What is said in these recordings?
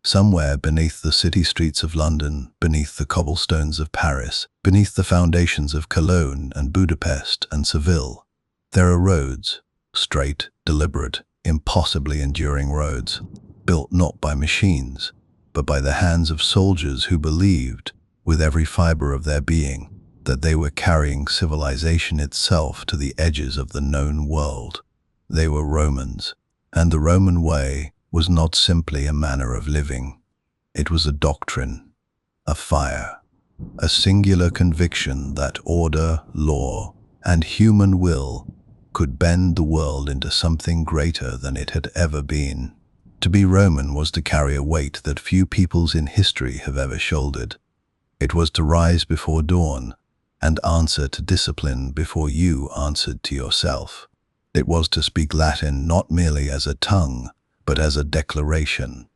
Somewhere beneath the city streets of London, beneath the cobblestones of Paris, beneath the foundations of Cologne and Budapest and Seville, there are roads, straight, deliberate, impossibly enduring roads, built not by machines, but by the hands of soldiers who believed, with every fiber of their being, that they were carrying civilization itself to the edges of the known world. They were Romans, and the Roman way was not simply a manner of living. It was a doctrine, a fire, a singular conviction that order, law, and human will could bend the world into something greater than it had ever been. To be Roman was to carry a weight that few peoples in history have ever shouldered. It was to rise before dawn and answer to discipline before you answered to yourself. It was to speak Latin not merely as a tongue, but as a declaration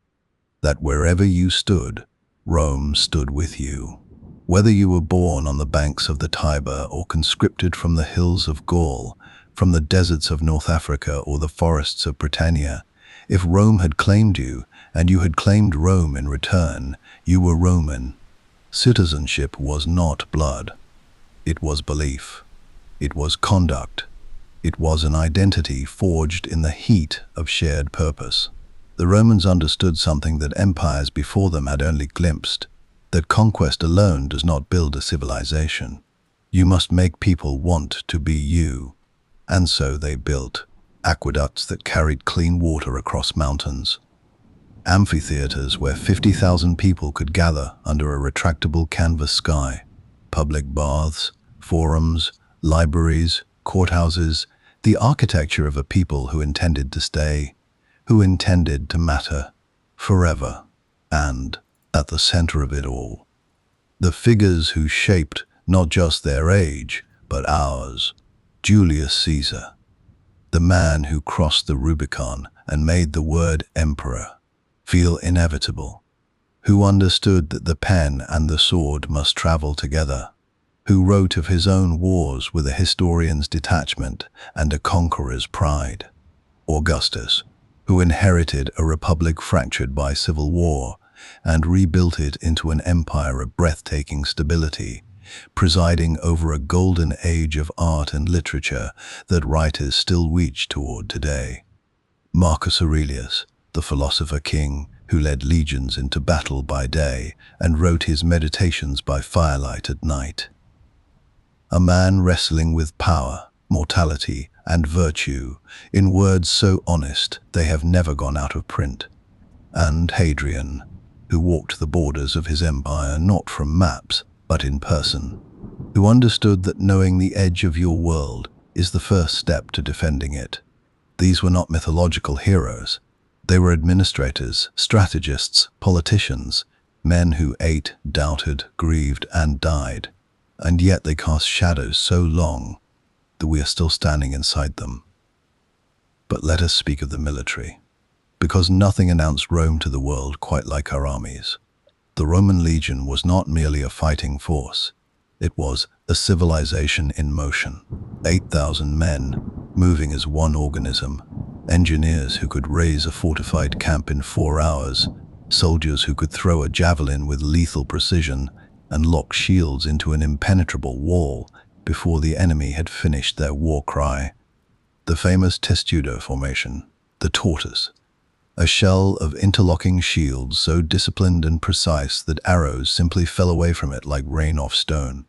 that wherever you stood, Rome stood with you. Whether you were born on the banks of the Tiber or conscripted from the hills of Gaul, from the deserts of North Africa or the forests of Britannia, if Rome had claimed you and you had claimed Rome in return, you were Roman. Citizenship was not blood. It was belief. It was conduct. It was an identity forged in the heat of shared purpose. The Romans understood something that empires before them had only glimpsed, that conquest alone does not build a civilization. You must make people want to be you. And so they built aqueducts that carried clean water across mountains, amphitheaters where 50,000 people could gather under a retractable canvas sky, public baths, forums, libraries, courthouses, the architecture of a people who intended to stay, who intended to matter forever. And, at the center of it all, the figures who shaped not just their age, but ours. Julius Caesar, the man who crossed the Rubicon and made the word emperor feel inevitable, who understood that the pen and the sword must travel together, who wrote of his own wars with a historian's detachment and a conqueror's pride. Augustus, who inherited a republic fractured by civil war and rebuilt it into an empire of breathtaking stability, presiding over a golden age of art and literature that writers still reach toward today. Marcus Aurelius, the philosopher king who led legions into battle by day and wrote his meditations by firelight at night. A man wrestling with power, mortality, and virtue in words so honest they have never gone out of print. And Hadrian, who walked the borders of his empire not from maps, but in person, who understood that knowing the edge of your world is the first step to defending it. These were not mythological heroes. They were administrators, strategists, politicians, men who ate, doubted, grieved, and died. And yet they cast shadows so long that we are still standing inside them. But let us speak of the military, because nothing announced Rome to the world quite like our armies. The Roman legion was not merely a fighting force. It was a civilization in motion. 8,000 men, moving as one organism, engineers who could raise a fortified camp in 4 hours, soldiers who could throw a javelin with lethal precision and lock shields into an impenetrable wall before the enemy had finished their war cry. The famous testudo formation, the tortoise, a shell of interlocking shields so disciplined and precise that arrows simply fell away from it like rain off stone.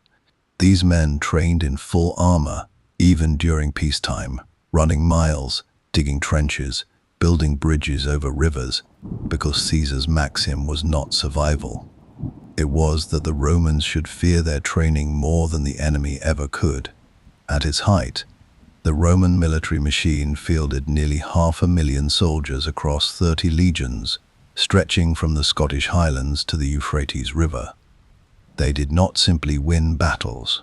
These men trained in full armor, even during peacetime, running miles, digging trenches, building bridges over rivers, because Caesar's maxim was not survival. It was that the Romans should fear their training more than the enemy ever could. At its height, the Roman military machine fielded nearly 500,000 soldiers across 30 legions, stretching from the Scottish Highlands to the Euphrates River. They did not simply win battles.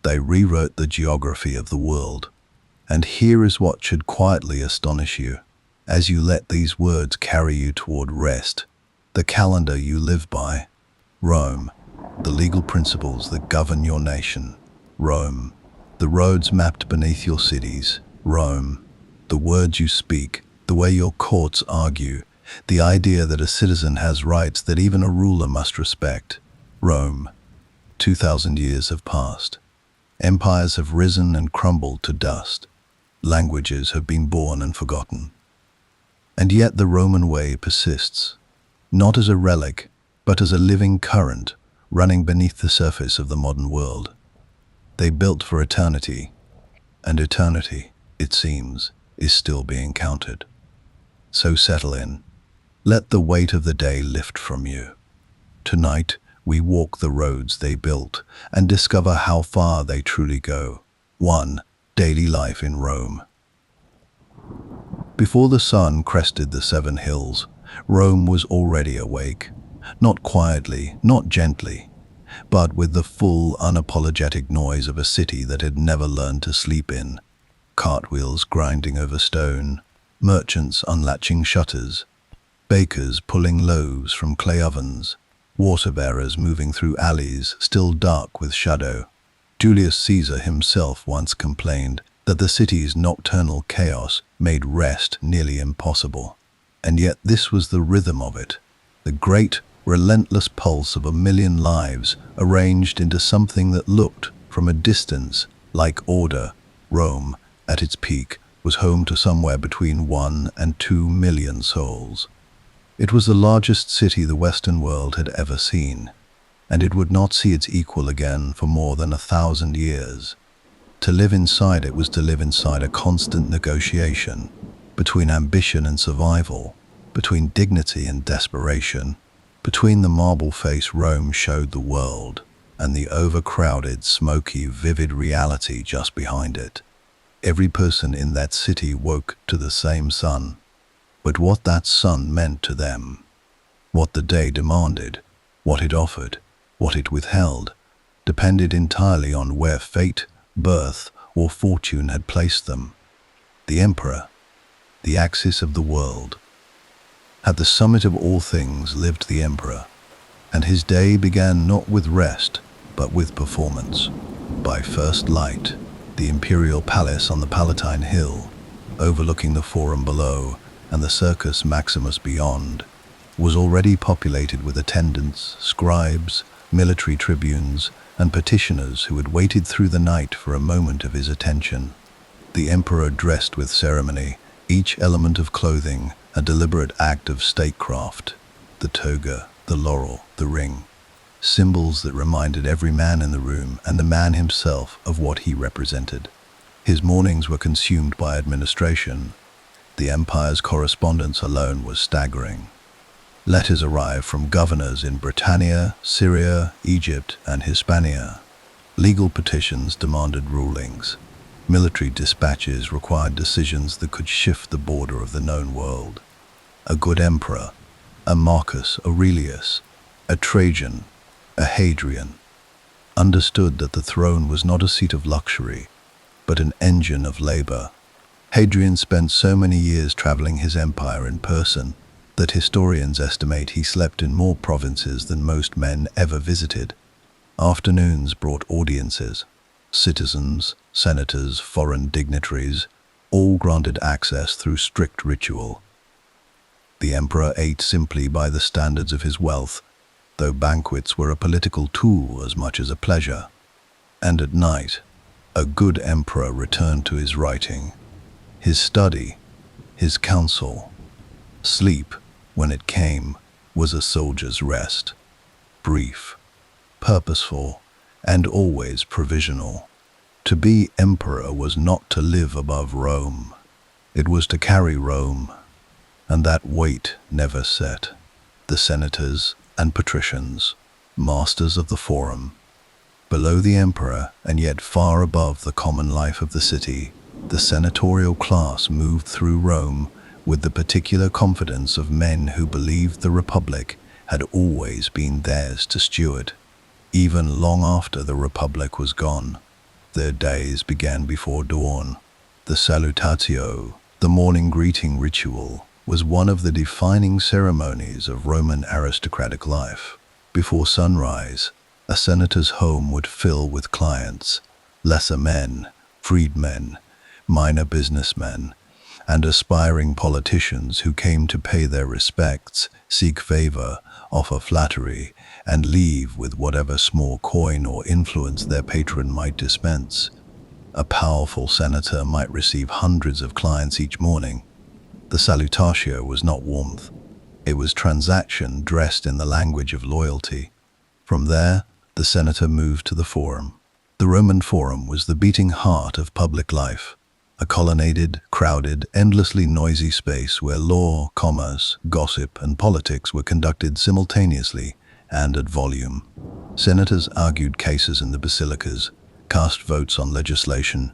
They rewrote the geography of the world. And here is what should quietly astonish you, as you let these words carry you toward rest, the calendar you live by. Rome, the legal principles that govern your nation. Rome, the roads mapped beneath your cities. Rome, the words you speak, the way your courts argue, The idea that a citizen has rights that even a ruler must respect. Rome. 2,000 years have passed. Empires have risen and crumbled to dust. Languages have been born and forgotten. And yet the Roman way persists, not as a relic, but as a living current running beneath the surface of the modern world. They built for eternity, and eternity, it seems, is still being counted. So settle in. Let the weight of the day lift from you. Tonight, we walk the roads they built and discover how far they truly go. 1. Daily life in Rome. Before the sun crested the 7 hills, Rome was already awake. Not quietly, not gently, but with the full, unapologetic noise of a city that had never learned to sleep in. Cartwheels grinding over stone, merchants unlatching shutters, bakers pulling loaves from clay ovens, water-bearers moving through alleys still dark with shadow. Julius Caesar himself once complained that the city's nocturnal chaos made rest nearly impossible. And yet this was the rhythm of it, the great, relentless pulse of 1,000,000 lives arranged into something that looked, from a distance, like order. Rome, at its peak, was home to somewhere between 1 and 2 million souls. It was the largest city the Western world had ever seen, and it would not see its equal again for more than 1,000 years. To live inside it was to live inside a constant negotiation between ambition and survival, between dignity and desperation, between the marble face Rome showed the world and the overcrowded, smoky, vivid reality just behind it. Every person in that city woke to the same sun, but what that sun meant to them, what the day demanded, what it offered, what it withheld, depended entirely on where fate, birth, or fortune had placed them. The emperor, the axis of the world. At the summit of all things lived the emperor, and his day began not with rest, but with performance. By first light, the imperial palace on the Palatine Hill, overlooking the Forum below and the Circus Maximus beyond, was already populated with attendants, scribes, military tribunes, and petitioners who had waited through the night for a moment of his attention. The emperor dressed with ceremony, each element of clothing a deliberate act of statecraft, the toga, the laurel, the ring, symbols that reminded every man in the room and the man himself of what he represented. His mornings were consumed by administration. The empire's correspondence alone was staggering. Letters arrived from governors in Britannia, Syria, Egypt, and Hispania. Legal petitions demanded rulings. Military dispatches required decisions that could shift the border of the known world. A good emperor, a Marcus Aurelius, a Trajan, a Hadrian, understood that the throne was not a seat of luxury, but an engine of labor. Hadrian spent so many years traveling his empire in person that historians estimate he slept in more provinces than most men ever visited. Afternoons brought audiences. Citizens, senators, foreign dignitaries, all granted access through strict ritual. The emperor ate simply by the standards of his wealth, though banquets were a political tool as much as a pleasure. And at night, a good emperor returned to his writing, his study, his counsel. Sleep, when it came, was a soldier's rest, brief, purposeful, and always provisional. To be emperor was not to live above Rome. It was to carry Rome, and that weight never set. The senators and patricians, masters of the Forum, below the emperor and yet far above the common life of the city, the senatorial class moved through Rome with the particular confidence of men who believed the Republic had always been theirs to steward. Even long after the Republic was gone, their days began before dawn. The salutatio, the morning greeting ritual, was one of the defining ceremonies of Roman aristocratic life. Before sunrise, a senator's home would fill with clients, lesser men, freedmen, minor businessmen, and aspiring politicians who came to pay their respects, seek favor, offer flattery, and leave with whatever small coin or influence their patron might dispense. A powerful senator might receive hundreds of clients each morning. The salutatio was not warmth. It was transaction dressed in the language of loyalty. From there, the senator moved to the Forum. The Roman Forum was the beating heart of public life, a colonnaded, crowded, endlessly noisy space where law, commerce, gossip, and politics were conducted simultaneously and at volume. Senators argued cases in the basilicas, cast votes on legislation,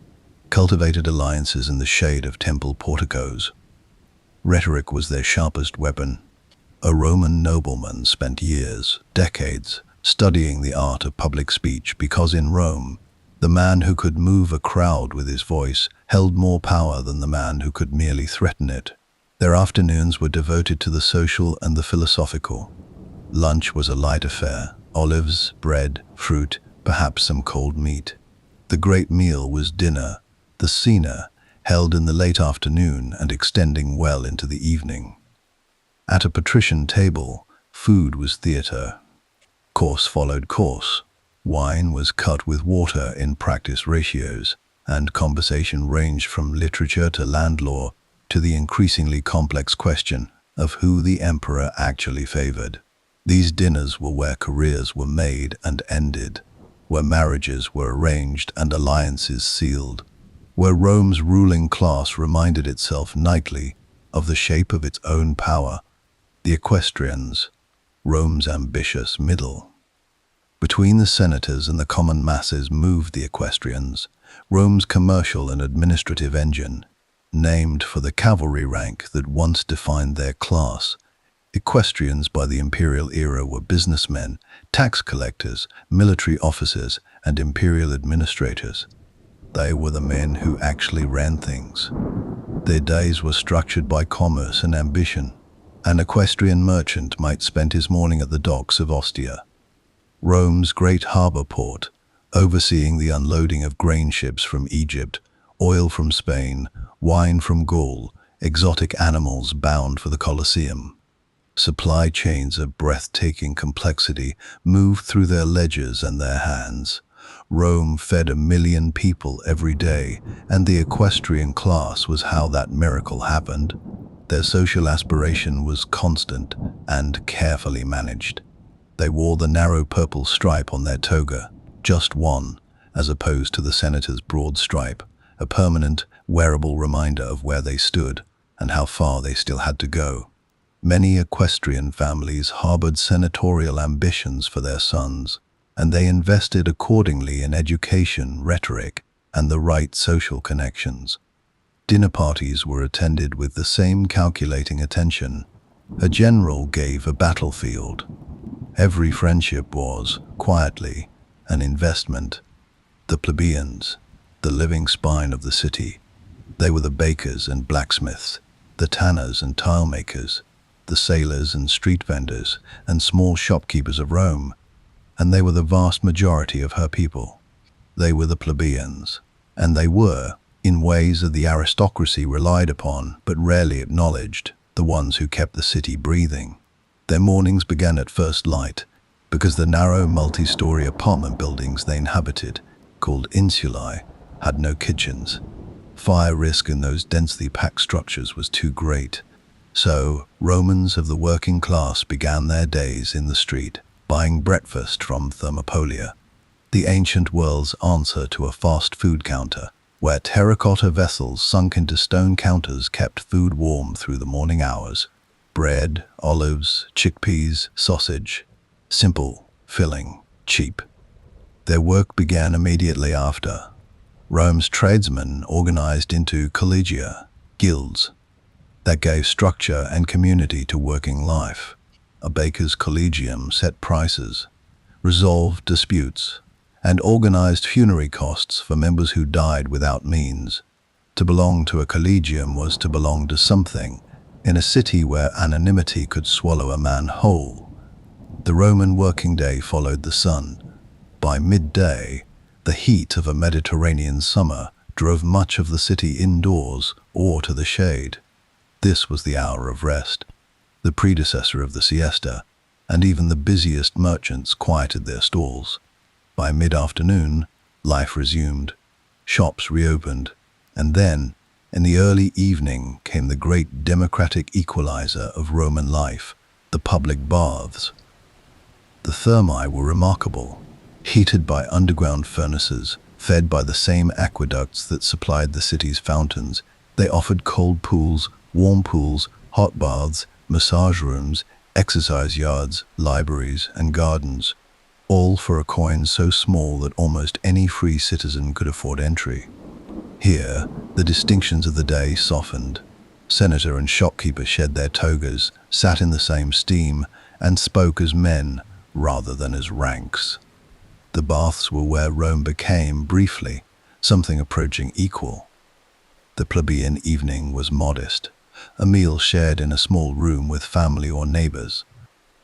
cultivated alliances in the shade of temple porticos. Rhetoric was their sharpest weapon. A Roman nobleman spent years, decades, studying the art of public speech because in Rome, the man who could move a crowd with his voice held more power than the man who could merely threaten it. Their afternoons were devoted to the social and the philosophical. Lunch was a light affair: olives, bread, fruit, perhaps some cold meat. The great meal was dinner, the cena, held in the late afternoon and extending well into the evening. At a patrician table, food was theatre. Course followed course. Wine was cut with water in practice ratios, and conversation ranged from literature to land law to the increasingly complex question of who the emperor actually favored. These dinners were where careers were made and ended, where marriages were arranged and alliances sealed, where Rome's ruling class reminded itself nightly of the shape of its own power. The equestrians, Rome's ambitious middle. Between the senators and the common masses moved the equestrians, Rome's commercial and administrative engine, named for the cavalry rank that once defined their class. Equestrians by the imperial era were businessmen, tax collectors, military officers, and imperial administrators. They were the men who actually ran things. Their days were structured by commerce and ambition. An equestrian merchant might spend his morning at the docks of Ostia, Rome's great harbor port, overseeing the unloading of grain ships from Egypt, oil from Spain, wine from Gaul, exotic animals bound for the Colosseum. Supply chains of breathtaking complexity moved through their ledgers and their hands. Rome fed 1 million people every day, and the equestrian class was how that miracle happened. Their social aspiration was constant and carefully managed. They wore the narrow purple stripe on their toga, just one, as opposed to the senator's broad stripe, a permanent, wearable reminder of where they stood and how far they still had to go. Many equestrian families harbored senatorial ambitions for their sons, and they invested accordingly in education, rhetoric, and the right social connections. Dinner parties were attended with the same calculating attention. A general gave a battlefield. Every friendship was, quietly, an investment. The plebeians, the living spine of the city. They were the bakers and blacksmiths, the tanners and tile makers, the sailors and street vendors and small shopkeepers of Rome, and they were the vast majority of her people. They were the plebeians, and they were, in ways that the aristocracy relied upon but rarely acknowledged, the ones who kept the city breathing. Their mornings began at first light, because the narrow multi-story apartment buildings they inhabited, called insulae, had no kitchens. Fire risk in those densely packed structures was too great. So, Romans of the working class began their days in the street, buying breakfast from Thermopolia, the ancient world's answer to a fast food counter, where terracotta vessels sunk into stone counters kept food warm through the morning hours. Bread, olives, chickpeas, sausage. Simple, filling, cheap. Their work began immediately after. Rome's tradesmen organized into collegia, guilds, that gave structure and community to working life. A baker's collegium set prices, resolved disputes, and organized funerary costs for members who died without means. To belong to a collegium was to belong to something, in a city where anonymity could swallow a man whole. The Roman working day followed the sun. By midday, the heat of a Mediterranean summer drove much of the city indoors or to the shade. This was the hour of rest, the predecessor of the siesta, and even the busiest merchants quieted their stalls. By mid-afternoon, life resumed, shops reopened, and then, in the early evening, came the great democratic equalizer of Roman life, the public baths. The thermae were remarkable, heated by underground furnaces, fed by the same aqueducts that supplied the city's fountains. They offered cold pools, warm pools, hot baths, massage rooms, exercise yards, libraries, and gardens, all for a coin so small that almost any free citizen could afford entry. Here, the distinctions of the day softened. Senator and shopkeeper shed their togas, sat in the same steam, and spoke as men rather than as ranks. The baths were where Rome became, briefly, something approaching equal. The plebeian evening was modest, a meal shared in a small room with family or neighbors.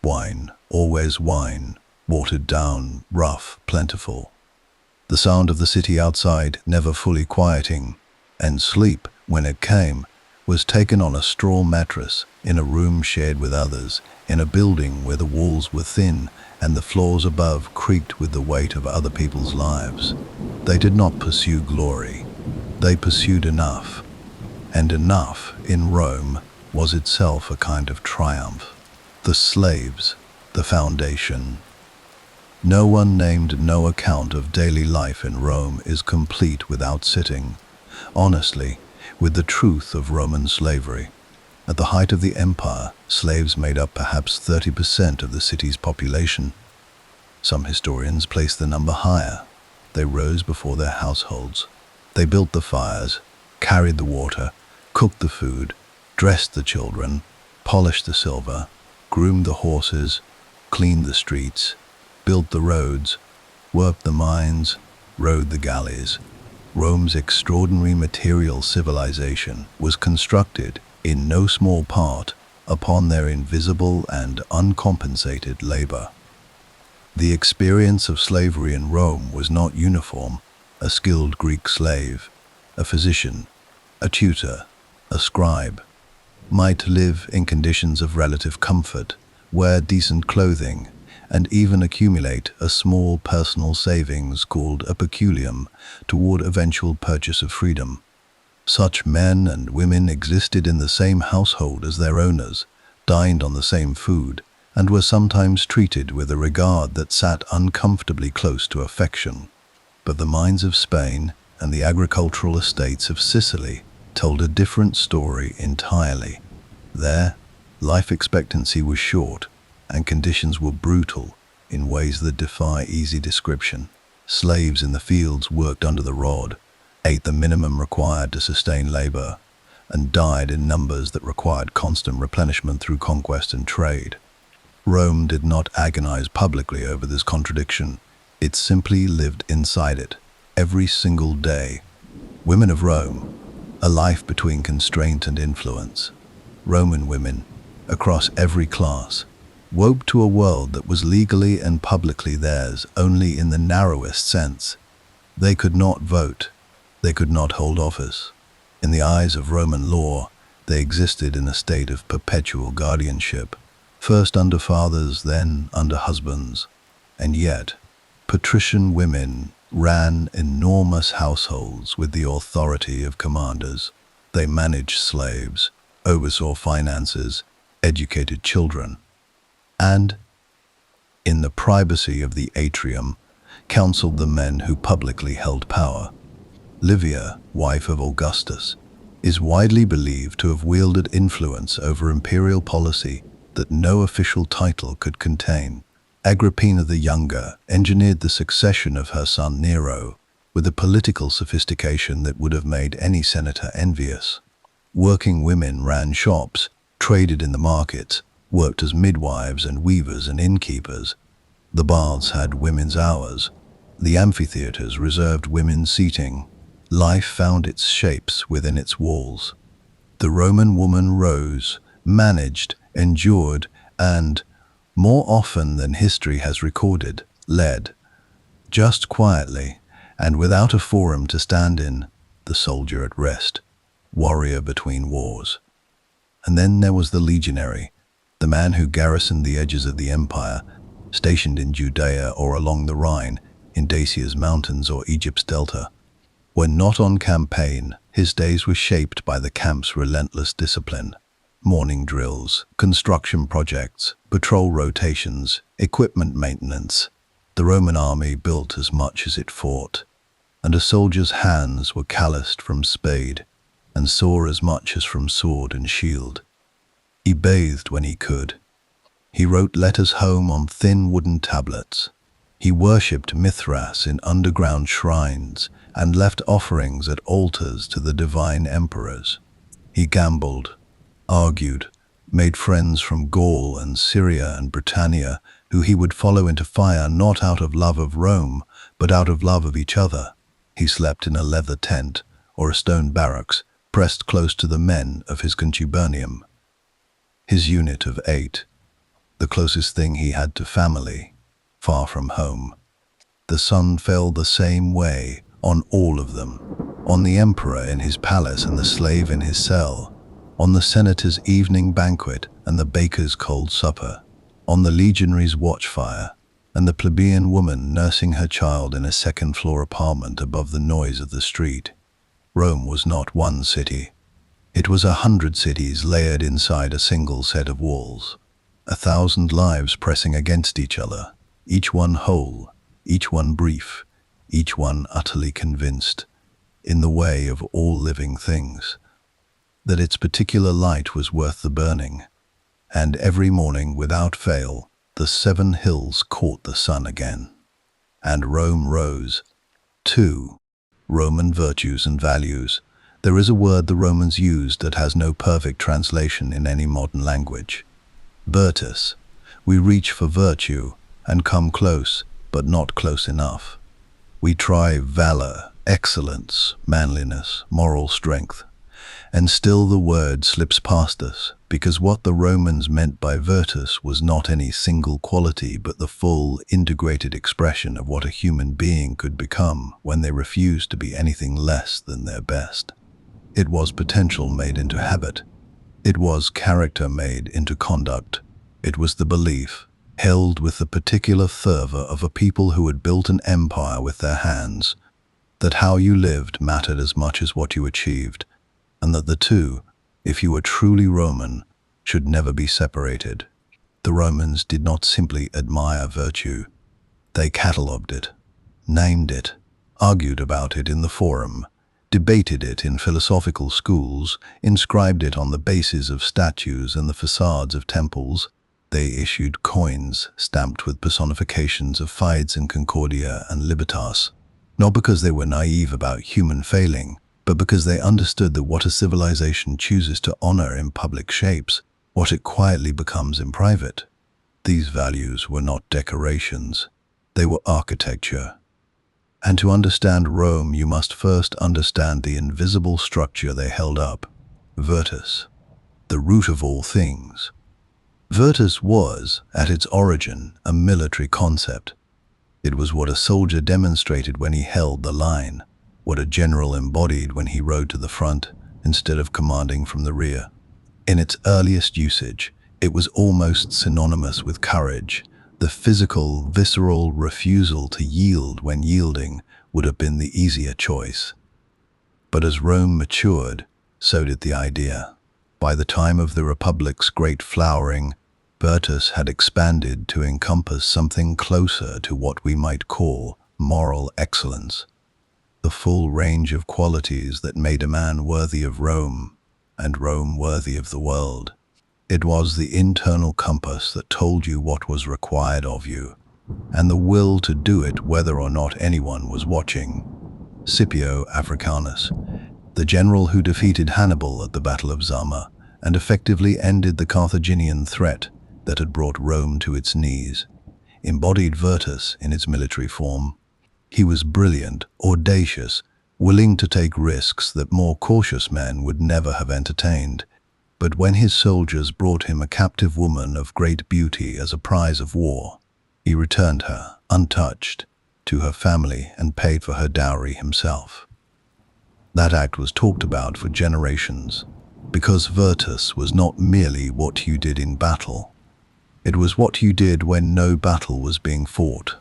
Wine, always wine, watered down, rough, plentiful. The sound of the city outside never fully quieting, and sleep, when it came, was taken on a straw mattress, in a room shared with others, in a building where the walls were thin and the floors above creaked with the weight of other people's lives. They did not pursue glory. They pursued enough, and enough, in Rome, was itself a kind of triumph. The slaves, the foundation. No one named no account of daily life in Rome is complete without sitting, honestly, with the truth of Roman slavery. At the height of the empire, slaves made up perhaps 30% of the city's population. Some historians place the number higher. They rose before their households. They built the fires, carried the water, cooked the food, dressed the children, polished the silver, groomed the horses, cleaned the streets, built the roads, worked the mines, rowed the galleys. Rome's extraordinary material civilization was constructed, in no small part, upon their invisible and uncompensated labor. The experience of slavery in Rome was not uniform. A skilled Greek slave, a physician, a tutor, a scribe, might live in conditions of relative comfort, wear decent clothing, and even accumulate a small personal savings called a peculium toward eventual purchase of freedom. Such men and women existed in the same household as their owners, dined on the same food, and were sometimes treated with a regard that sat uncomfortably close to affection. But the mines of Spain and the agricultural estates of Sicily told a different story entirely. There, life expectancy was short, and conditions were brutal in ways that defy easy description. Slaves in the fields worked under the rod, ate the minimum required to sustain labor, and died in numbers that required constant replenishment through conquest and trade. Rome did not agonize publicly over this contradiction. It simply lived inside it, every single day. Women of Rome, a life between constraint and influence. Roman women, across every class, woke to a world that was legally and publicly theirs only in the narrowest sense. They could not vote. They could not hold office. In the eyes of Roman law, they existed in a state of perpetual guardianship, first under fathers, then under husbands. And yet, patrician women ran enormous households with the authority of commanders. They managed slaves, oversaw finances, educated children, and, in the privacy of the atrium, counseled the men who publicly held power. Livia, wife of Augustus, is widely believed to have wielded influence over imperial policy that no official title could contain. Agrippina the Younger engineered the succession of her son Nero with a political sophistication that would have made any senator envious. Working women ran shops, traded in the markets, worked as midwives and weavers and innkeepers. The baths had women's hours. The amphitheaters reserved women's seating. Life found its shapes within its walls. The Roman woman rose, managed, endured, and, more often than history has recorded, led. Just quietly, and without a forum to stand in, the soldier at rest, warrior between wars. And then there was the legionary, the man who garrisoned the edges of the empire, stationed in Judea or along the Rhine, in Dacia's mountains or Egypt's delta. When not on campaign, his days were shaped by the camp's relentless discipline. Morning drills, construction projects, patrol rotations, equipment maintenance. The Roman army built as much as it fought, and a soldier's hands were calloused from spade and sore as much as from sword and shield. He bathed when he could. He wrote letters home on thin wooden tablets. He worshipped Mithras in underground shrines and left offerings at altars to the divine emperors. He gambled, argued, made friends from Gaul and Syria and Britannia, who he would follow into fire not out of love of Rome, but out of love of each other. He slept in a leather tent or a stone barracks, pressed close to the men of his contubernium. His unit of 8, the closest thing he had to family, far from home. The sun fell the same way on all of them, on the emperor in his palace and the slave in his cell, on the senator's evening banquet and the baker's cold supper, on the legionary's watchfire and the plebeian woman nursing her child in a second-floor apartment above the noise of the street. Rome was not one city. It was 100 cities layered inside a single set of walls. 1,000 lives pressing against each other, each one whole, each one brief, each one utterly convinced, in the way of all living things, that its particular light was worth the burning. And every morning, without fail, the 7 hills caught the sun again. And Rome rose. 2. Roman virtues and values. There is a word the Romans used that has no perfect translation in any modern language. Virtus. We reach for virtue and come close, but not close enough. We try valor, excellence, manliness, moral strength, and still the word slips past us, because what the Romans meant by virtus was not any single quality but the full, integrated expression of what a human being could become when they refused to be anything less than their best. It was potential made into habit. It was character made into conduct. It was the belief, held with the particular fervor of a people who had built an empire with their hands, that how you lived mattered as much as what you achieved, and that the two, if you were truly Roman, should never be separated. The Romans did not simply admire virtue. They catalogued it, named it, argued about it in the forum, debated it in philosophical schools, inscribed it on the bases of statues and the facades of temples. They issued coins stamped with personifications of Fides and Concordia and Libertas, not because they were naive about human failing, but because they understood that what a civilization chooses to honor in public shapes what it quietly becomes in private. These values were not decorations, they were architecture. And to understand Rome, you must first understand the invisible structure they held up, virtus, the root of all things. Virtus was, at its origin, a military concept. It was what a soldier demonstrated when he held the line, what a general embodied when he rode to the front instead of commanding from the rear. In its earliest usage, it was almost synonymous with courage. The physical, visceral refusal to yield when yielding would have been the easier choice. But as Rome matured, so did the idea. By the time of the Republic's great flowering, virtus had expanded to encompass something closer to what we might call moral excellence, the full range of qualities that made a man worthy of Rome, and Rome worthy of the world. It was the internal compass that told you what was required of you, and the will to do it whether or not anyone was watching. Scipio Africanus, the general who defeated Hannibal at the Battle of Zama and effectively ended the Carthaginian threat that had brought Rome to its knees, embodied virtus in its military form. He was brilliant, audacious, willing to take risks that more cautious men would never have entertained. But when his soldiers brought him a captive woman of great beauty as a prize of war, he returned her, untouched, to her family and paid for her dowry himself. That act was talked about for generations, because virtus was not merely what you did in battle. It was what you did when no battle was being fought.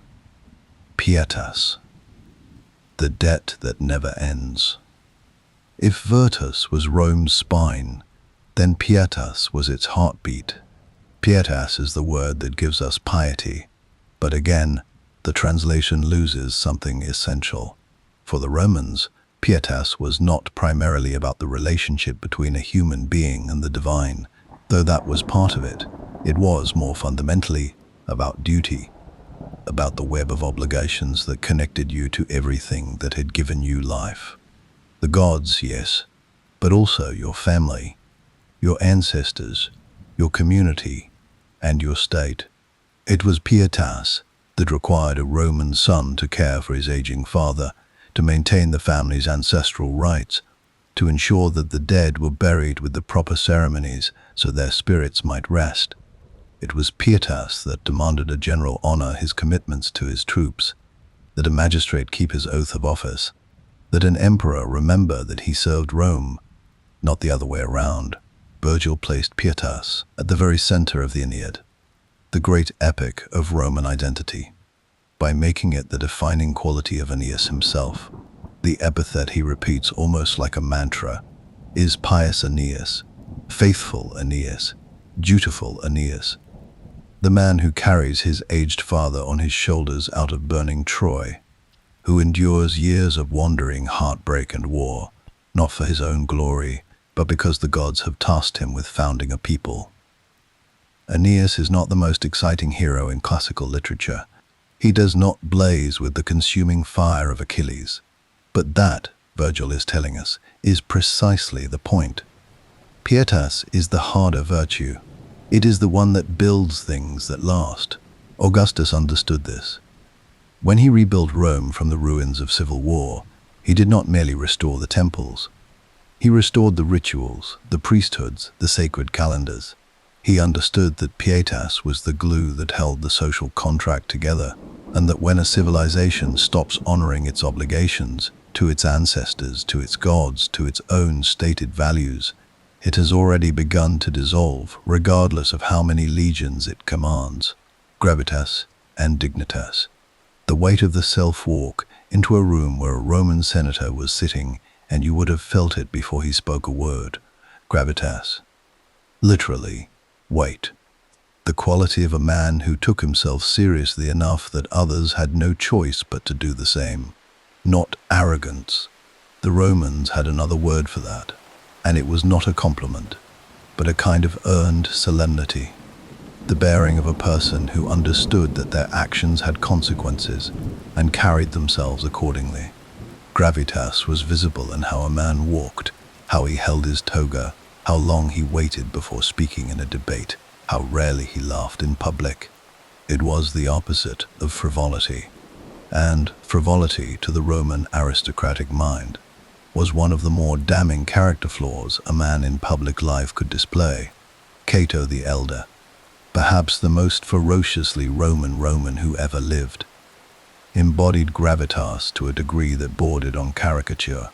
Pietas, the debt that never ends. If virtus was Rome's spine, then pietas was its heartbeat. Pietas is the word that gives us piety, but again, the translation loses something essential. For the Romans, pietas was not primarily about the relationship between a human being and the divine, though that was part of it. It was more fundamentally about duty, about the web of obligations that connected you to everything that had given you life. The gods, yes, but also your family, your ancestors, your community, and your state. It was pietas that required a Roman son to care for his aging father, to maintain the family's ancestral rights, to ensure that the dead were buried with the proper ceremonies so their spirits might rest. It was pietas that demanded a general honor his commitments to his troops, that a magistrate keep his oath of office, that an emperor remember that he served Rome, not the other way around. Virgil placed pietas at the very center of the Aeneid, the great epic of Roman identity, by making it the defining quality of Aeneas himself. The epithet he repeats almost like a mantra is pious Aeneas, faithful Aeneas, dutiful Aeneas, the man who carries his aged father on his shoulders out of burning Troy, who endures years of wandering, heartbreak, and war, not for his own glory, but because the gods have tasked him with founding a people. Aeneas is not the most exciting hero in classical literature. He does not blaze with the consuming fire of Achilles. But that, Virgil is telling us, is precisely the point. Pietas is the harder virtue. It is the one that builds things that last. Augustus understood this. When he rebuilt Rome from the ruins of civil war, he did not merely restore the temples. He restored the rituals, the priesthoods, the sacred calendars. He understood that pietas was the glue that held the social contract together, and that when a civilization stops honoring its obligations to its ancestors, to its gods, to its own stated values, it has already begun to dissolve, regardless of how many legions it commands. Gravitas and dignitas. The weight of the self-walk into a room where a Roman senator was sitting, and you would have felt it before he spoke a word. Gravitas. Literally, weight. The quality of a man who took himself seriously enough that others had no choice but to do the same. Not arrogance. The Romans had another word for that, and it was not a compliment, but a kind of earned solemnity. The bearing of a person who understood that their actions had consequences and carried themselves accordingly. Gravitas was visible in how a man walked, how he held his toga, how long he waited before speaking in a debate, how rarely he laughed in public. It was the opposite of frivolity, and frivolity to the Roman aristocratic mind was one of the more damning character flaws a man in public life could display. Cato the Elder, perhaps the most ferociously Roman who ever lived, embodied gravitas to a degree that bordered on caricature.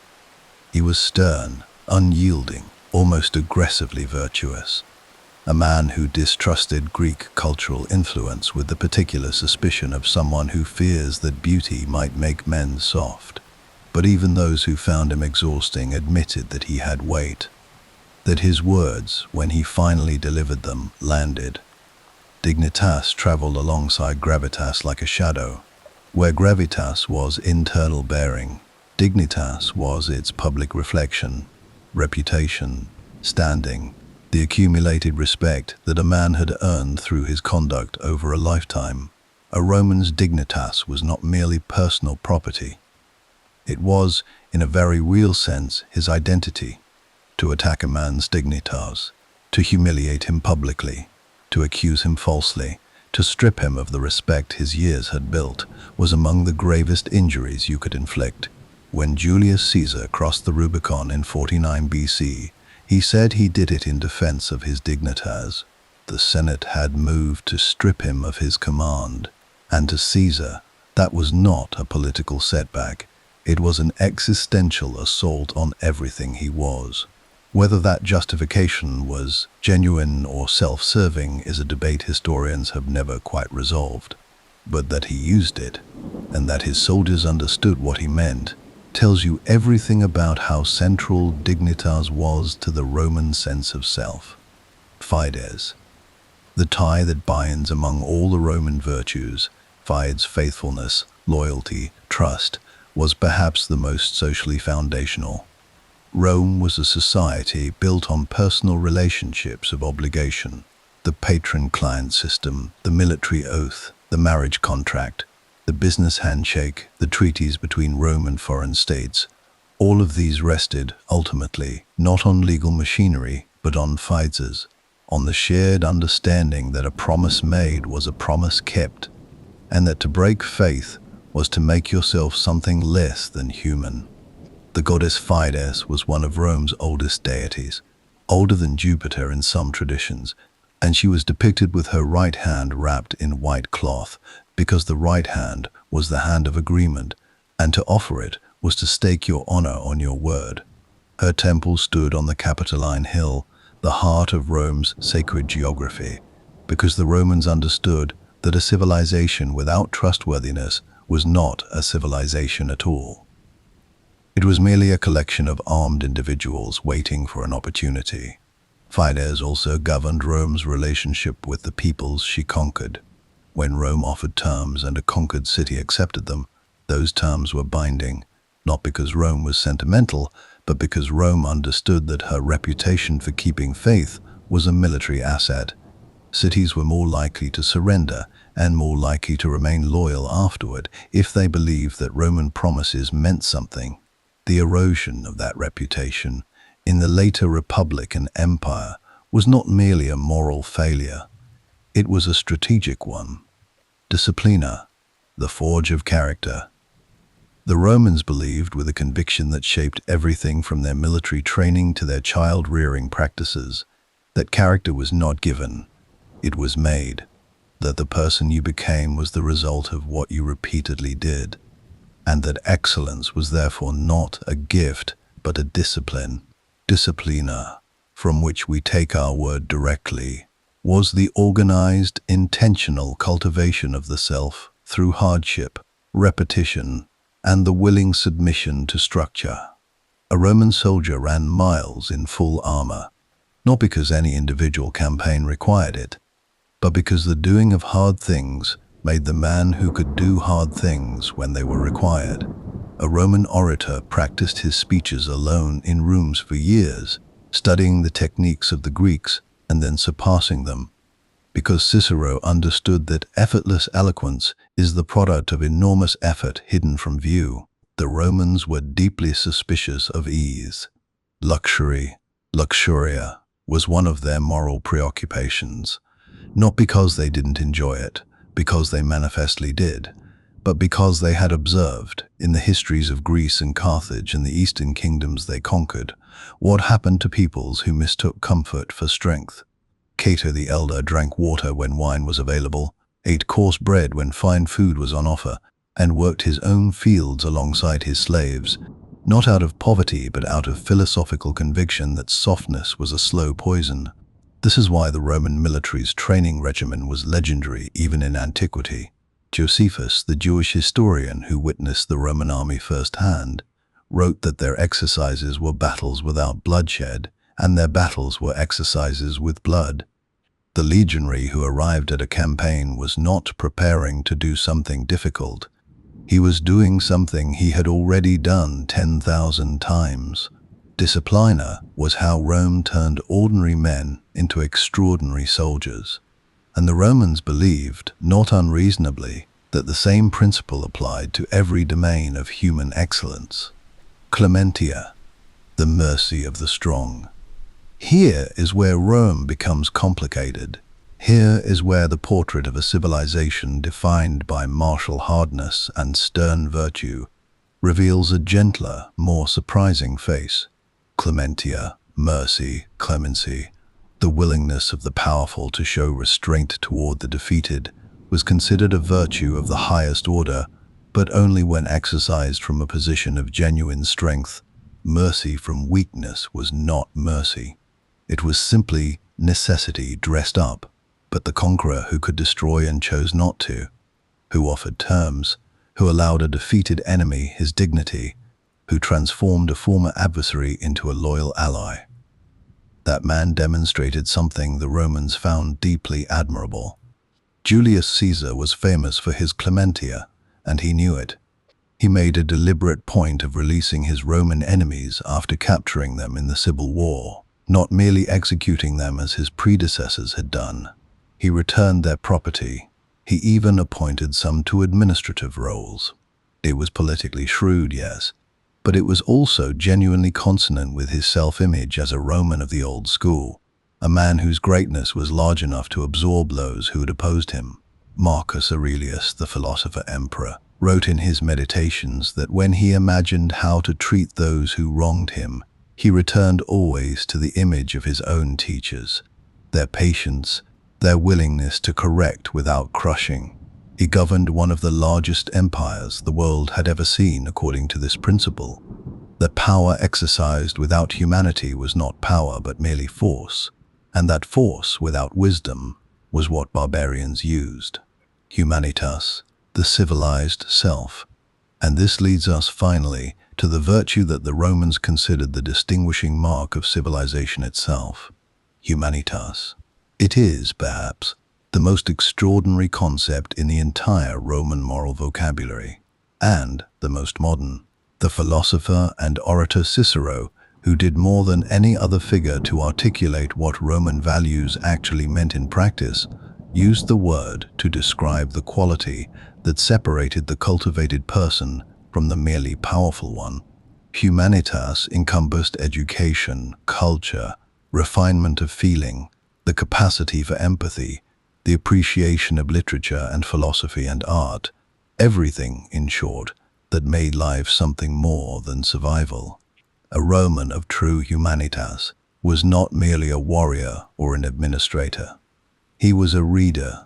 He was stern, unyielding, almost aggressively virtuous, a man who distrusted Greek cultural influence with the particular suspicion of someone who fears that beauty might make men soft. But even those who found him exhausting admitted that he had weight, that his words, when he finally delivered them, landed. Dignitas traveled alongside gravitas like a shadow. Where gravitas was internal bearing, dignitas was its public reflection, reputation, standing, the accumulated respect that a man had earned through his conduct over a lifetime. A Roman's dignitas was not merely personal property. It was, in a very real sense, his identity. To attack a man's dignitas, to humiliate him publicly, to accuse him falsely, to strip him of the respect his years had built, was among the gravest injuries you could inflict. When Julius Caesar crossed the Rubicon in 49 BC, he said he did it in defense of his dignitas. The Senate had moved to strip him of his command, and to Caesar, that was not a political setback. It was an existential assault on everything he was. Whether that justification was genuine or self-serving is a debate historians have never quite resolved. But that he used it, and that his soldiers understood what he meant, tells you everything about how central dignitas was to the Roman sense of self. Fides, the tie that binds among all the Roman virtues, fides faithfulness, loyalty, trust, was perhaps the most socially foundational. Rome was a society built on personal relationships of obligation. The patron-client system, the military oath, the marriage contract, the business handshake, the treaties between Rome and foreign states, all of these rested, ultimately, not on legal machinery, but on fides, on the shared understanding that a promise made was a promise kept, and that to break faith was to make yourself something less than human. The goddess Fides was one of Rome's oldest deities, older than Jupiter in some traditions, and she was depicted with her right hand wrapped in white cloth, because the right hand was the hand of agreement, and to offer it was to stake your honor on your word. Her temple stood on the Capitoline Hill, the heart of Rome's sacred geography, because the Romans understood that a civilization without trustworthiness was not a civilization at all. It was merely a collection of armed individuals waiting for an opportunity. Fides also governed Rome's relationship with the peoples she conquered. When Rome offered terms and a conquered city accepted them, those terms were binding, not because Rome was sentimental, but because Rome understood that her reputation for keeping faith was a military asset. Cities were more likely to surrender and more likely to remain loyal afterward if they believed that Roman promises meant something. The erosion of that reputation in the later Republic and Empire was not merely a moral failure, it was a strategic one. Disciplina, the forge of character. The Romans believed, with a conviction that shaped everything from their military training to their child-rearing practices, that character was not given, it was made, that the person you became was the result of what you repeatedly did, and that excellence was therefore not a gift but a discipline. Disciplina, from which we take our word directly, was the organized, intentional cultivation of the self through hardship, repetition, and the willing submission to structure. A Roman soldier ran miles in full armor, not because any individual campaign required it, but because the doing of hard things made the man who could do hard things when they were required. A Roman orator practiced his speeches alone in rooms for years, studying the techniques of the Greeks and then surpassing them, because Cicero understood that effortless eloquence is the product of enormous effort hidden from view. The Romans were deeply suspicious of ease. Luxury, luxuria, was one of their moral preoccupations, not because they didn't enjoy it, because they manifestly did, but because they had observed, in the histories of Greece and Carthage and the eastern kingdoms they conquered, what happened to peoples who mistook comfort for strength. Cato the Elder drank water when wine was available, ate coarse bread when fine food was on offer, and worked his own fields alongside his slaves, not out of poverty but out of philosophical conviction that softness was a slow poison. This is why the Roman military's training regimen was legendary even in antiquity. Josephus, the Jewish historian who witnessed the Roman army firsthand, wrote that their exercises were battles without bloodshed, and their battles were exercises with blood. The legionary who arrived at a campaign was not preparing to do something difficult. He was doing something he had already done 10,000 times. Disciplina was how Rome turned ordinary men into extraordinary soldiers. And the Romans believed, not unreasonably, that the same principle applied to every domain of human excellence. Clementia, the mercy of the strong. Here is where Rome becomes complicated. Here is where the portrait of a civilization defined by martial hardness and stern virtue reveals a gentler, more surprising face. Clementia, mercy, clemency, the willingness of the powerful to show restraint toward the defeated, was considered a virtue of the highest order, but only when exercised from a position of genuine strength. Mercy from weakness was not mercy. It was simply necessity dressed up, but the conqueror who could destroy and chose not to, who offered terms, who allowed a defeated enemy his dignity, who transformed a former adversary into a loyal ally. That man demonstrated something the Romans found deeply admirable. Julius Caesar was famous for his clementia, and he knew it. He made a deliberate point of releasing his Roman enemies after capturing them in the Civil War, not merely executing them as his predecessors had done. He returned their property. He even appointed some to administrative roles. It was politically shrewd, yes, but it was also genuinely consonant with his self-image as a Roman of the old school, a man whose greatness was large enough to absorb those who had opposed him. Marcus Aurelius, the philosopher-emperor, wrote in his Meditations that when he imagined how to treat those who wronged him, he returned always to the image of his own teachers, their patience, their willingness to correct without crushing. He governed one of the largest empires the world had ever seen according to this principle, that power exercised without humanity was not power but merely force, and that force without wisdom was what barbarians used. Humanitas, the civilized self. And this leads us finally to the virtue that the Romans considered the distinguishing mark of civilization itself, humanitas. It is, perhaps, the most extraordinary concept in the entire Roman moral vocabulary, and the most modern. The philosopher and orator Cicero, who did more than any other figure to articulate what Roman values actually meant in practice, used the word to describe the quality that separated the cultivated person from the merely powerful one. Humanitas encompassed education, culture, refinement of feeling, the capacity for empathy, the appreciation of literature and philosophy and art, everything, in short, that made life something more than survival. A Roman of true humanitas was not merely a warrior or an administrator. He was a reader,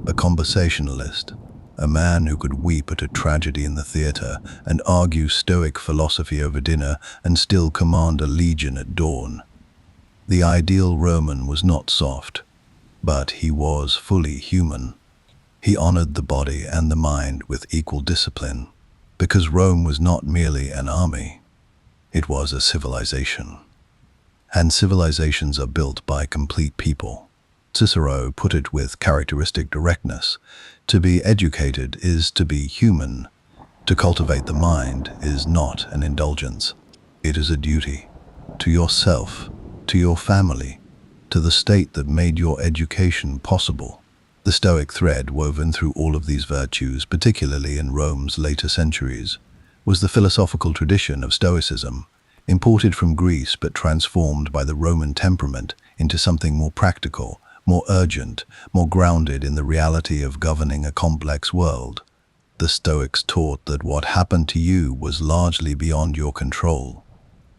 a conversationalist, a man who could weep at a tragedy in the theater and argue Stoic philosophy over dinner and still command a legion at dawn. The ideal Roman was not soft, but he was fully human. He honored the body and the mind with equal discipline, because Rome was not merely an army, it was a civilization. And civilizations are built by complete people. Cicero put it with characteristic directness: to be educated is to be human. To cultivate the mind is not an indulgence. It is a duty to yourself, to your family, to the state that made your education possible. The Stoic thread woven through all of these virtues, particularly in Rome's later centuries, was the philosophical tradition of Stoicism, imported from Greece but transformed by the Roman temperament into something more practical, more urgent, more grounded in the reality of governing a complex world. The Stoics taught that what happened to you was largely beyond your control.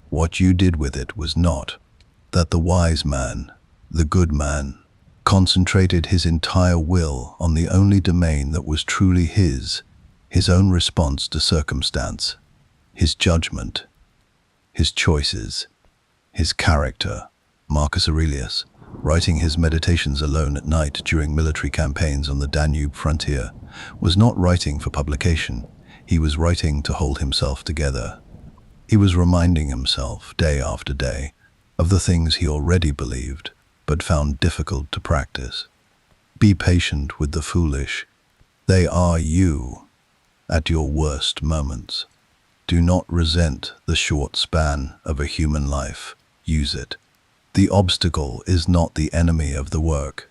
What you did with it was not. That the wise man, the good man, concentrated his entire will on the only domain that was truly his own response to circumstance, his judgment, his choices, his character. Marcus Aurelius, writing his Meditations alone at night during military campaigns on the Danube frontier, was not writing for publication. He was writing to hold himself together. He was reminding himself, day after day, of the things he already believed, but found difficult to practice. Be patient with the foolish. They are you at your worst moments. Do not resent the short span of a human life. Use it. The obstacle is not the enemy of the work.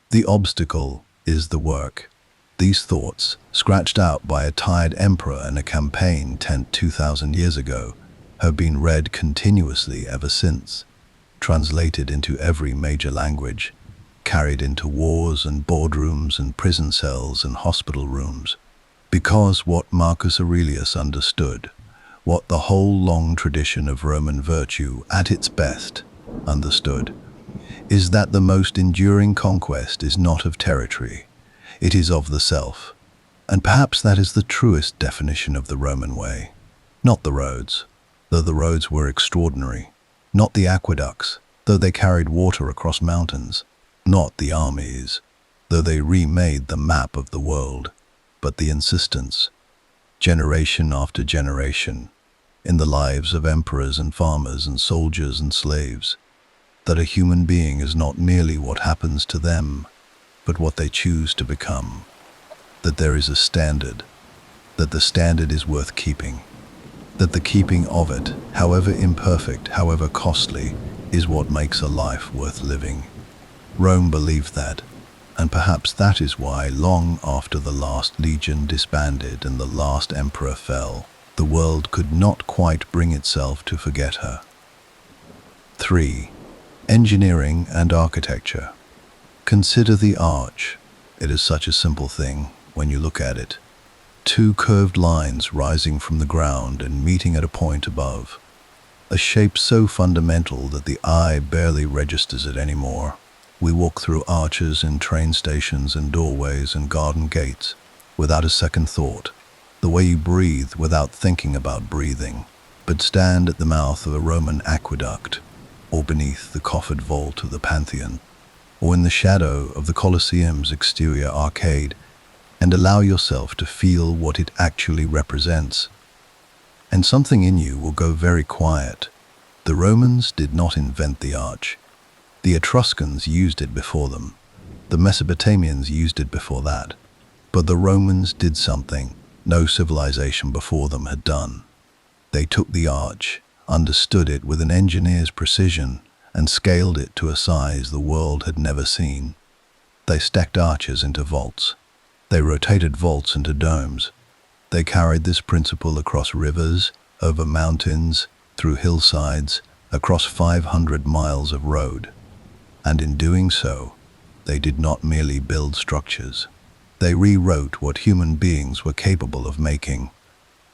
The obstacle is the work. These thoughts, scratched out by a tired emperor in a campaign 2,000 years ago, have been read continuously ever since, translated into every major language, carried into wars and boardrooms and prison cells and hospital rooms. Because what Marcus Aurelius understood, what the whole long tradition of Roman virtue at its best understood, is that the most enduring conquest is not of territory, it is of the self. And perhaps that is the truest definition of the Roman way. Not the roads, though the roads were extraordinary. Not the aqueducts, though they carried water across mountains. Not the armies, though they remade the map of the world. But the insistence, generation after generation, in the lives of emperors and farmers and soldiers and slaves, that a human being is not merely what happens to them, but what they choose to become. That there is a standard, that the standard is worth keeping, that the keeping of it, however imperfect, however costly, is what makes a life worth living. Rome believed that, and perhaps that is why, long after the last legion disbanded and the last emperor fell, the world could not quite bring itself to forget her. 3. Engineering and architecture. Consider the arch. It is such a simple thing when you look at it. Two curved lines rising from the ground and meeting at a point above. A shape so fundamental that the eye barely registers it anymore. We walk through arches in train stations and doorways and garden gates without a second thought. The way you breathe without thinking about breathing, but stand at the mouth of a Roman aqueduct, or beneath the coffered vault of the Pantheon, or in the shadow of the Colosseum's exterior arcade, and allow yourself to feel what it actually represents. And something in you will go very quiet. The Romans did not invent the arch. The Etruscans used it before them. The Mesopotamians used it before that. But the Romans did something no civilization before them had done. They took the arch, understood it with an engineer's precision, and scaled it to a size the world had never seen. They stacked arches into vaults. They rotated vaults into domes. They carried this principle across rivers, over mountains, through hillsides, across 500 miles of road. And in doing so, they did not merely build structures. They rewrote what human beings were capable of making.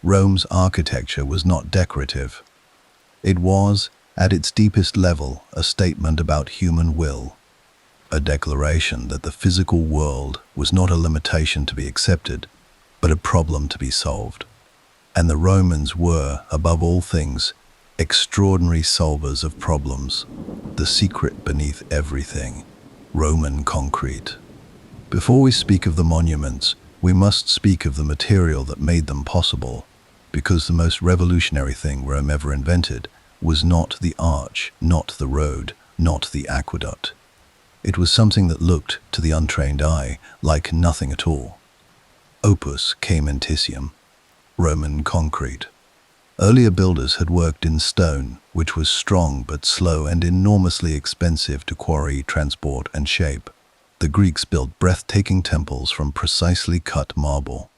Rome's architecture was not decorative. It was, at its deepest level, a statement about human will. A declaration that the physical world was not a limitation to be accepted, but a problem to be solved. And the Romans were, above all things, extraordinary solvers of problems. The secret beneath everything, Roman concrete. Before we speak of the monuments, we must speak of the material that made them possible, because the most revolutionary thing Rome ever invented was not the arch, not the road, not the aqueduct. It was something that looked, to the untrained eye, like nothing at all. Opus caementitium, Roman concrete. Earlier builders had worked in stone, which was strong but slow and enormously expensive to quarry, transport, and shape. The Greeks built breathtaking temples from precisely cut marble.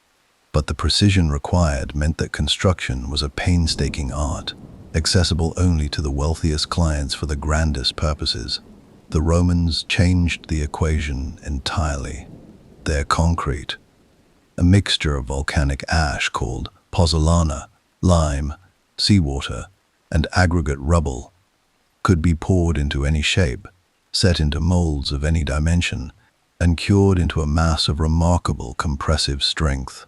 But the precision required meant that construction was a painstaking art, accessible only to the wealthiest clients for the grandest purposes. The Romans changed the equation entirely. Their concrete, a mixture of volcanic ash called pozzolana, lime, seawater, and aggregate rubble, could be poured into any shape, set into molds of any dimension, and cured into a mass of remarkable compressive strength.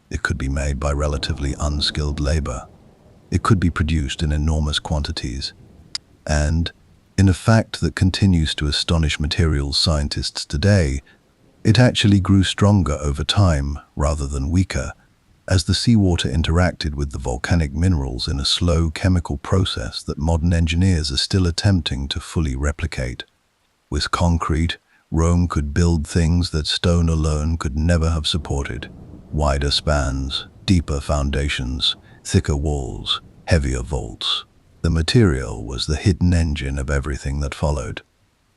It could be made by relatively unskilled labor. It could be produced in enormous quantities. And, in a fact that continues to astonish materials scientists today, it actually grew stronger over time rather than weaker, as the seawater interacted with the volcanic minerals in a slow chemical process that modern engineers are still attempting to fully replicate. With concrete, Rome could build things that stone alone could never have supported. Wider spans, deeper foundations, thicker walls, heavier vaults. The material was the hidden engine of everything that followed.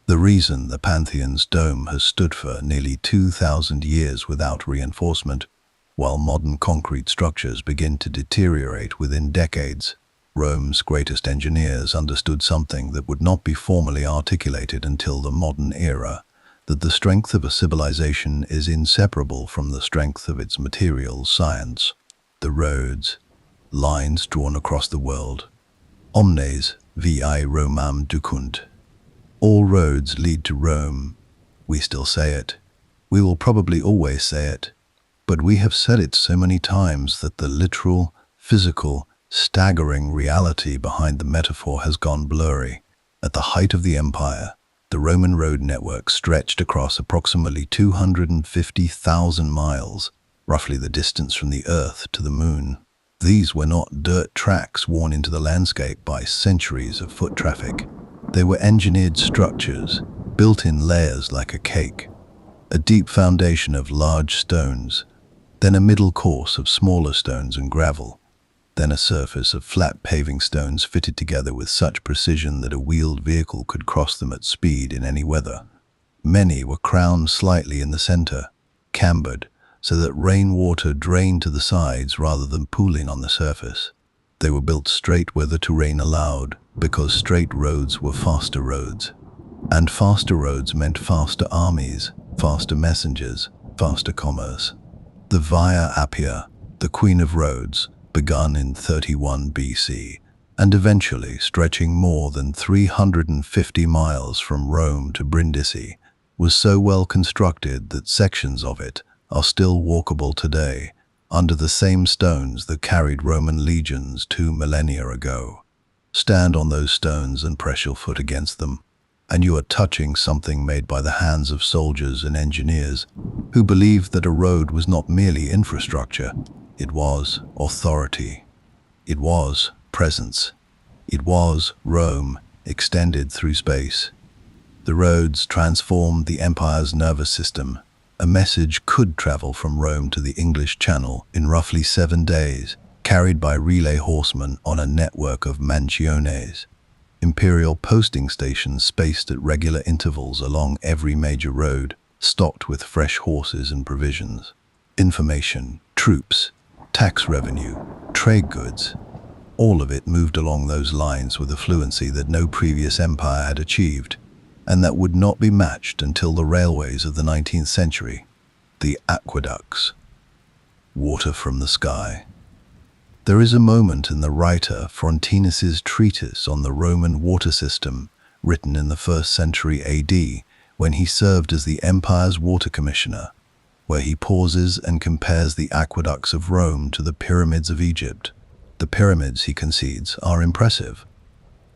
The reason the Pantheon's dome has stood for nearly 2,000 years without reinforcement, while modern concrete structures begin to deteriorate within decades. Rome's greatest engineers understood something that would not be formally articulated until the modern era, that the strength of a civilization is inseparable from the strength of its material science. The roads, lines drawn across the world. Omnes vi Romam ducunt. All roads lead to Rome. We still say it. We will probably always say it. But we have said it so many times that the literal, physical, staggering reality behind the metaphor has gone blurry. At the height of the empire, the Roman road network stretched across approximately 250,000 miles, roughly the distance from the Earth to the Moon. These were not dirt tracks worn into the landscape by centuries of foot traffic. They were engineered structures, built in layers like a cake. A deep foundation of large stones, then a middle course of smaller stones and gravel, then a surface of flat paving stones fitted together with such precision that a wheeled vehicle could cross them at speed in any weather. Many were crowned slightly in the center, cambered, so that rainwater drained to the sides rather than pooling on the surface. They were built straight where the terrain allowed, because straight roads were faster roads. And faster roads meant faster armies, faster messengers, faster commerce. The Via Appia, the Queen of Roads, begun in 31 BC, and eventually stretching more than 350 miles from Rome to Brindisi, was so well constructed that sections of it are still walkable today, under the same stones that carried Roman legions 2 millennia ago. Stand on those stones and press your foot against them, and you are touching something made by the hands of soldiers and engineers who believed that a road was not merely infrastructure, it was authority. It was presence. It was Rome extended through space. The roads transformed the empire's nervous system. A message could travel from Rome to the English Channel in roughly 7 days, carried by relay horsemen on a network of manciones. Imperial posting stations spaced at regular intervals along every major road, stocked with fresh horses and provisions. Information, troops, tax revenue, trade goods, all of it moved along those lines with a fluency that no previous empire had achieved, and that would not be matched until the railways of the 19th century, the aqueducts. Water from the sky. There is a moment in the writer Frontinus's treatise on the Roman water system, written in the 1st century AD, when he served as the empire's water commissioner, where he pauses and compares the aqueducts of Rome to the pyramids of Egypt. The pyramids, he concedes, are impressive,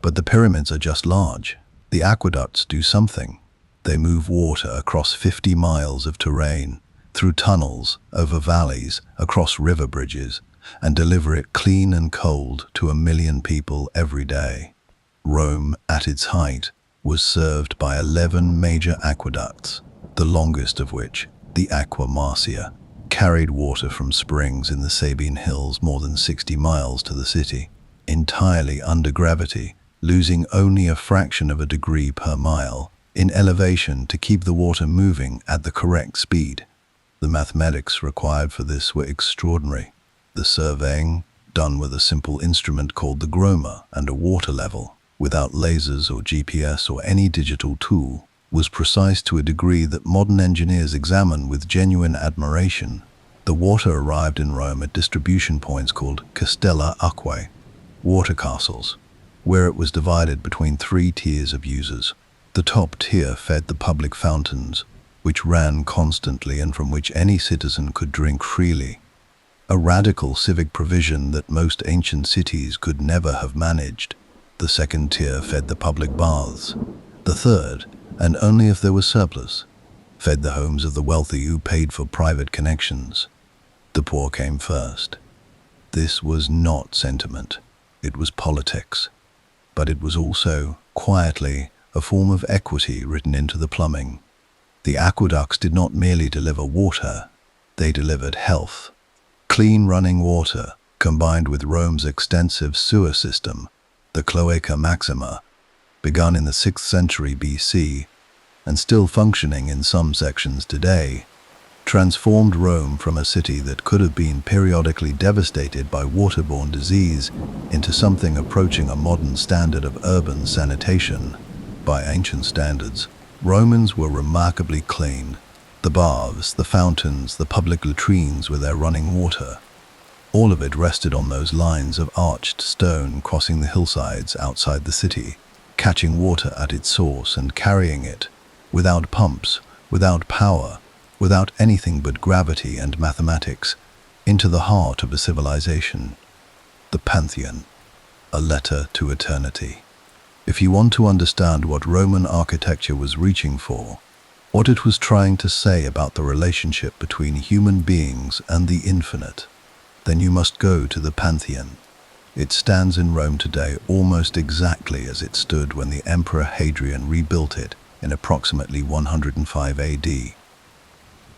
but the pyramids are just large. The aqueducts do something. They move water across 50 miles of terrain, through tunnels, over valleys, across river bridges, and deliver it clean and cold to 1 million people every day. Rome, at its height, was served by 11 major aqueducts, the longest of which, the Aqua Marcia, carried water from springs in the Sabine Hills more than 60 miles to the city, entirely under gravity, losing only a fraction of a degree per mile in elevation to keep the water moving at the correct speed. The mathematics required for this were extraordinary. The surveying, done with a simple instrument called the groma and a water level, without lasers or GPS or any digital tool, was precise to a degree that modern engineers examine with genuine admiration. The water arrived in Rome at distribution points called castella aquae, water castles, where it was divided between 3 tiers of users. The top tier fed the public fountains, which ran constantly and from which any citizen could drink freely. A radical civic provision that most ancient cities could never have managed. The second tier fed the public baths. The third, and only if there was surplus, fed the homes of the wealthy who paid for private connections. The poor came first. This was not sentiment, it was politics. But it was also, quietly, a form of equity written into the plumbing. The aqueducts did not merely deliver water, they delivered health. Clean running water, combined with Rome's extensive sewer system, the Cloaca Maxima, begun in the 6th century BC, and still functioning in some sections today, transformed Rome from a city that could have been periodically devastated by waterborne disease into something approaching a modern standard of urban sanitation. By ancient standards, Romans were remarkably clean. The baths, the fountains, the public latrines with their running water. All of it rested on those lines of arched stone crossing the hillsides outside the city, catching water at its source and carrying it, without pumps, without power, without anything but gravity and mathematics, into the heart of a civilization. The Pantheon, a letter to eternity. If you want to understand what Roman architecture was reaching for, what it was trying to say about the relationship between human beings and the infinite, then you must go to the Pantheon. It stands in Rome today almost exactly as it stood when the Emperor Hadrian rebuilt it in approximately 105 AD.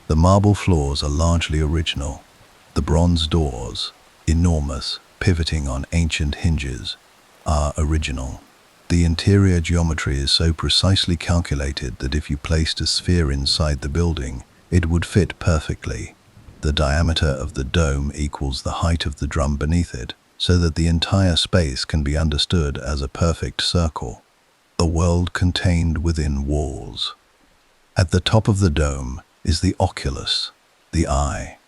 The marble floors are largely original. The bronze doors, enormous, pivoting on ancient hinges, are original. The interior geometry is so precisely calculated that if you placed a sphere inside the building, it would fit perfectly. The diameter of the dome equals the height of the drum beneath it, so that the entire space can be understood as a perfect circle, a world contained within walls. At the top of the dome is the oculus, the eye,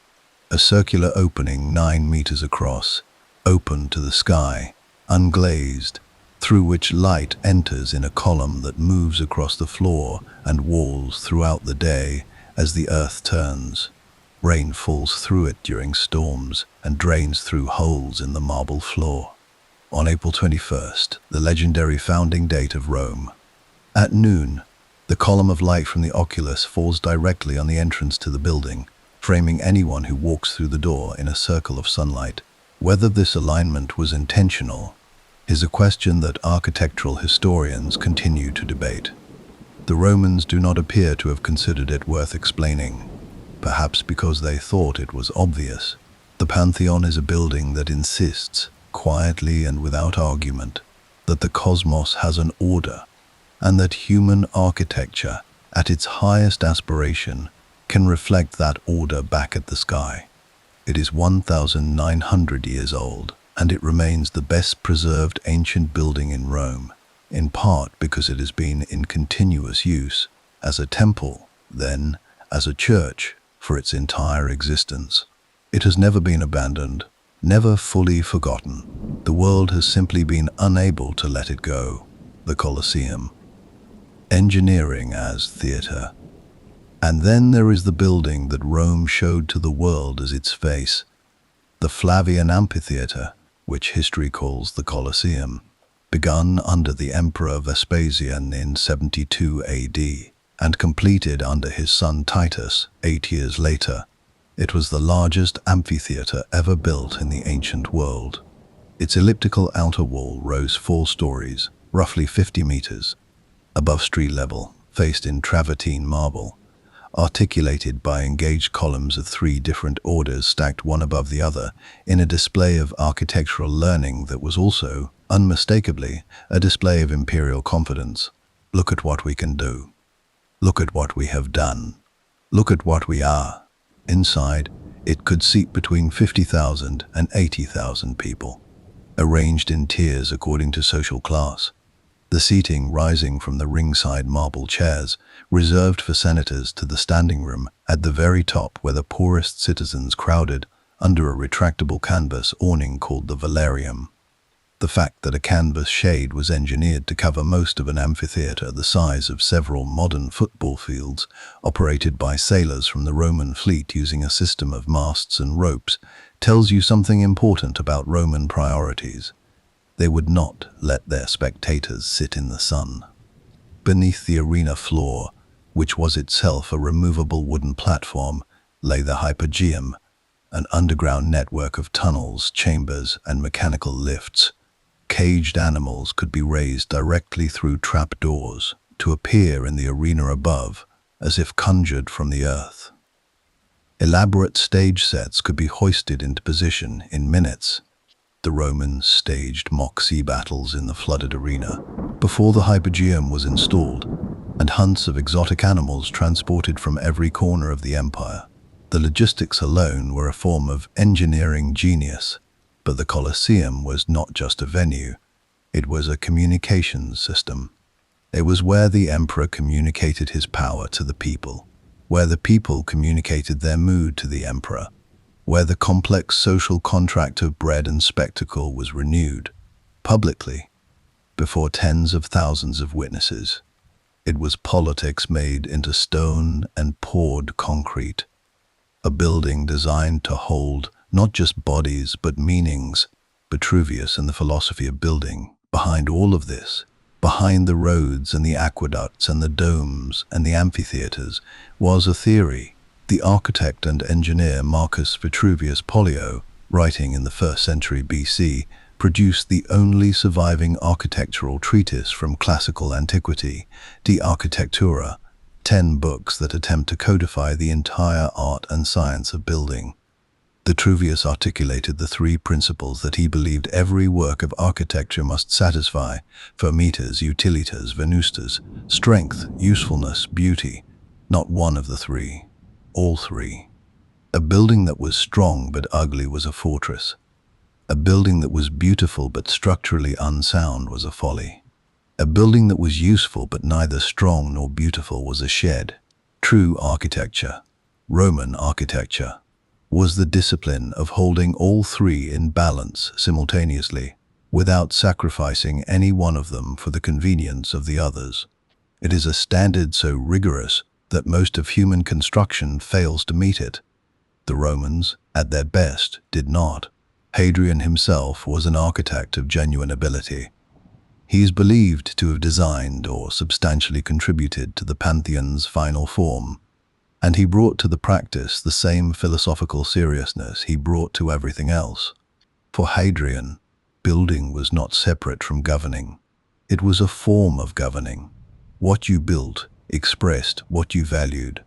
a circular opening 9 meters across, open to the sky, unglazed, through which light enters in a column that moves across the floor and walls throughout the day as the earth turns. Rain falls through it during storms and drains through holes in the marble floor. On April 21st, the legendary founding date of Rome, at noon, the column of light from the oculus falls directly on the entrance to the building, framing anyone who walks through the door in a circle of sunlight. Whether this alignment was intentional is a question that architectural historians continue to debate. The Romans do not appear to have considered it worth explaining, perhaps because they thought it was obvious. The Pantheon is a building that insists, quietly and without argument, that the cosmos has an order, and that human architecture, at its highest aspiration, can reflect that order back at the sky. It is 1,900 years old, and it remains the best preserved ancient building in Rome, in part because it has been in continuous use as a temple, then as a church, for its entire existence. It has never been abandoned, never fully forgotten. The world has simply been unable to let it go. The Colosseum. Engineering as theater. And then there is the building that Rome showed to the world as its face, the Flavian Amphitheater, which history calls the Colosseum, begun under the Emperor Vespasian in 72 AD and completed under his son Titus 8 years later. It was the largest amphitheater ever built in the ancient world. Its elliptical outer wall rose 4 stories, roughly 50 meters, above street level, faced in travertine marble, articulated by engaged columns of 3 different orders stacked one above the other in a display of architectural learning that was also, unmistakably, a display of imperial confidence. Look at what we can do. Look at what we have done. Look at what we are. Inside, it could seat between 50,000 and 80,000 people, arranged in tiers according to social class. The seating rising from the ringside marble chairs, reserved for senators, to the standing room at the very top where the poorest citizens crowded under a retractable canvas awning called the velarium. The fact that a canvas shade was engineered to cover most of an amphitheater the size of several modern football fields, operated by sailors from the Roman fleet using a system of masts and ropes, tells you something important about Roman priorities. They would not let their spectators sit in the sun. Beneath the arena floor, which was itself a removable wooden platform, lay the Hypogeum, an underground network of tunnels, chambers, and mechanical lifts. Caged animals could be raised directly through trapdoors to appear in the arena above, as if conjured from the earth. Elaborate stage sets could be hoisted into position in minutes. The Romans staged mock sea battles in the flooded arena before the Hypogeum was installed, and hunts of exotic animals transported from every corner of the empire. The logistics alone were a form of engineering genius, but the Colosseum was not just a venue, it was a communications system. It was where the emperor communicated his power to the people, where the people communicated their mood to the emperor, where the complex social contract of bread and spectacle was renewed, publicly, before tens of thousands of witnesses. It was politics made into stone and poured concrete. A building designed to hold not just bodies but meanings. Vitruvius and the philosophy of building. Behind all of this, behind the roads and the aqueducts and the domes and the amphitheaters, was a theory. The architect and engineer Marcus Vitruvius Pollio, writing in the 1st century BC, produced the only surviving architectural treatise from classical antiquity, De Architectura, 10 books that attempt to codify the entire art and science of building. Vitruvius articulated the 3 principles that he believed every work of architecture must satisfy: firmitas, utilitas, venustas, strength, usefulness, beauty. Not one of the 3, all 3. A building that was strong but ugly was a fortress. A building that was beautiful but structurally unsound was a folly. A building that was useful but neither strong nor beautiful was a shed. True architecture, Roman architecture, was the discipline of holding all 3 in balance simultaneously, without sacrificing any one of them for the convenience of the others. It is a standard so rigorous that most of human construction fails to meet it. The Romans, at their best, did not. Hadrian himself was an architect of genuine ability. He is believed to have designed or substantially contributed to the Pantheon's final form, and he brought to the practice the same philosophical seriousness he brought to everything else. For Hadrian, building was not separate from governing. It was a form of governing. What you built expressed what you valued.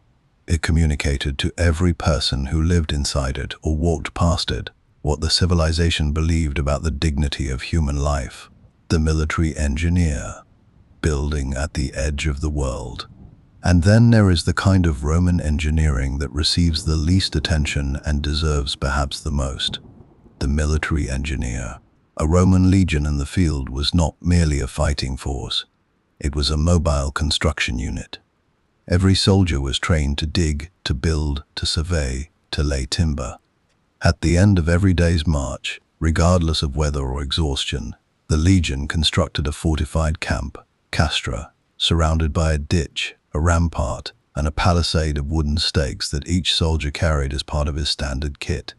It communicated to every person who lived inside it or walked past it what the civilization believed about the dignity of human life. The military engineer, building at the edge of the world. And then there is the kind of Roman engineering that receives the least attention and deserves perhaps the most. The military engineer. A Roman legion in the field was not merely a fighting force. It was a mobile construction unit. Every soldier was trained to dig, to build, to survey, to lay timber. At the end of every day's march, regardless of weather or exhaustion, the legion constructed a fortified camp, castra, surrounded by a ditch, a rampart, and a palisade of wooden stakes that each soldier carried as part of his standard kit.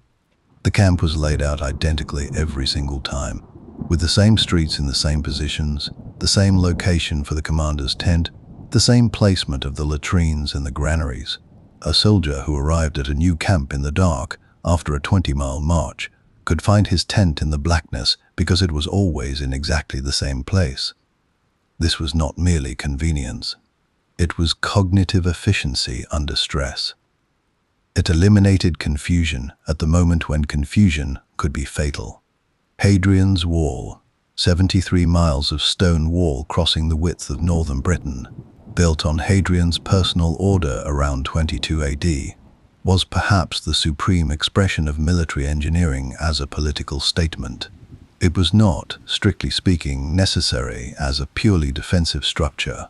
The camp was laid out identically every single time, with the same streets in the same positions, the same location for the commander's tent, the same placement of the latrines and the granaries. A soldier who arrived at a new camp in the dark after a 20-mile march could find his tent in the blackness because it was always in exactly the same place. This was not merely convenience. It was cognitive efficiency under stress. It eliminated confusion at the moment when confusion could be fatal. Hadrian's Wall, 73 miles of stone wall crossing the width of northern Britain, built on Hadrian's personal order around 22 AD, was perhaps the supreme expression of military engineering as a political statement. It was not, strictly speaking, necessary as a purely defensive structure.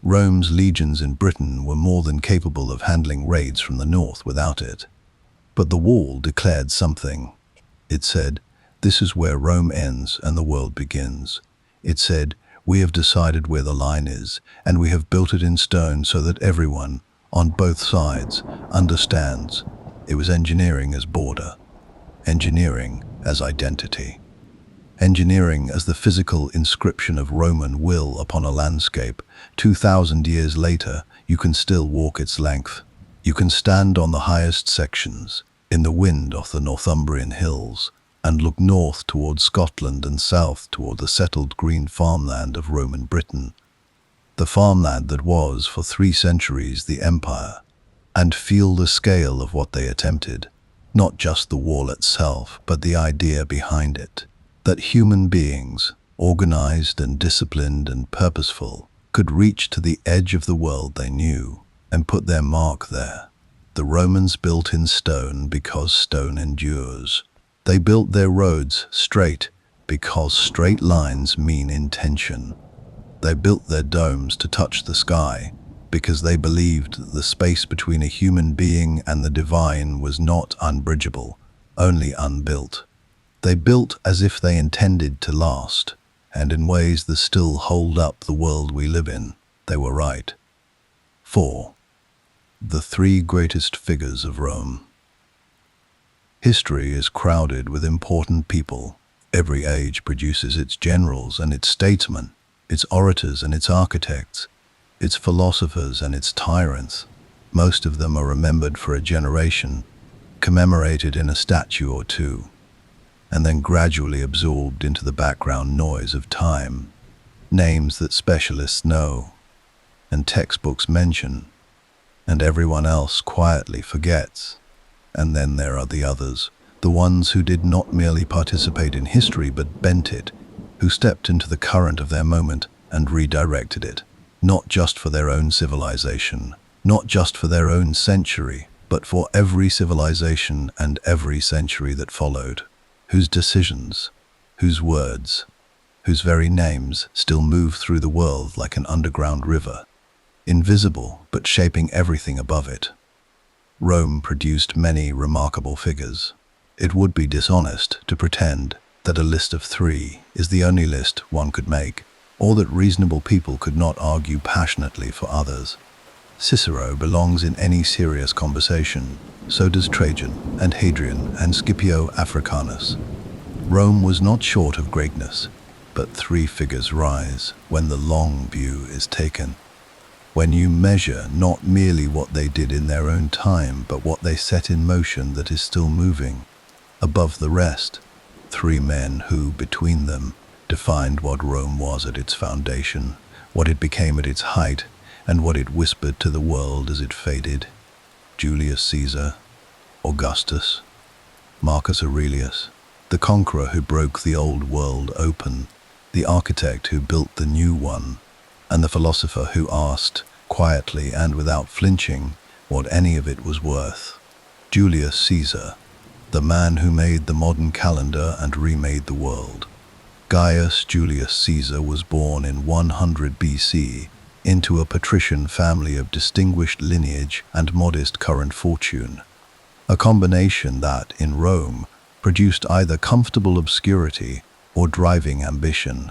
Rome's legions in Britain were more than capable of handling raids from the north without it. But the wall declared something. It said, "This is where Rome ends and the world begins." It said, "We have decided where the line is, and we have built it in stone so that everyone, on both sides, understands." It was engineering as border, engineering as identity, engineering as the physical inscription of Roman will upon a landscape. 2,000 years later, you can still walk its length. You can stand on the highest sections, in the wind off the Northumbrian hills, and look north toward Scotland and south toward the settled green farmland of Roman Britain, the farmland that was, for 3 centuries, the empire, and feel the scale of what they attempted, not just the wall itself, but the idea behind it, that human beings, organized and disciplined and purposeful, could reach to the edge of the world they knew and put their mark there. The Romans built in stone because stone endures. They built their roads straight because straight lines mean intention. They built their domes to touch the sky because they believed that the space between a human being and the divine was not unbridgeable, only unbuilt. They built as if they intended to last, and in ways that still hold up the world we live in. They were right. 4. The three greatest figures of Rome. History is crowded with important people. Every age produces its generals and its statesmen, its orators and its architects, its philosophers and its tyrants. Most of them are remembered for a generation, commemorated in a statue or two, and then gradually absorbed into the background noise of time. Names that specialists know and textbooks mention, and everyone else quietly forgets. And then there are the others, the ones who did not merely participate in history but bent it, who stepped into the current of their moment and redirected it, not just for their own civilization, not just for their own century, but for every civilization and every century that followed, whose decisions, whose words, whose very names still move through the world like an underground river, invisible but shaping everything above it. Rome produced many remarkable figures. It would be dishonest to pretend that a list of 3 is the only list one could make, or that reasonable people could not argue passionately for others. Cicero belongs in any serious conversation, so does Trajan and Hadrian and Scipio Africanus. Rome was not short of greatness, but 3 figures rise when the long view is taken. When you measure not merely what they did in their own time, but what they set in motion that is still moving. Above the rest, 3 men who, between them, defined what Rome was at its foundation, what it became at its height, and what it whispered to the world as it faded. Julius Caesar, Augustus, Marcus Aurelius, the conqueror who broke the old world open, the architect who built the new one, and the philosopher who asked, quietly and without flinching, what any of it was worth. Julius Caesar, the man who made the modern calendar and remade the world. Gaius Julius Caesar was born in 100 BC into a patrician family of distinguished lineage and modest current fortune, a combination that, in Rome, produced either comfortable obscurity or driving ambition.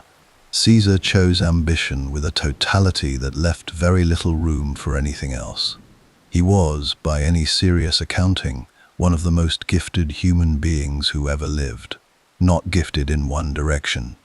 Caesar chose ambition with a totality that left very little room for anything else. He was, by any serious accounting, one of the most gifted human beings who ever lived. Not gifted in one direction,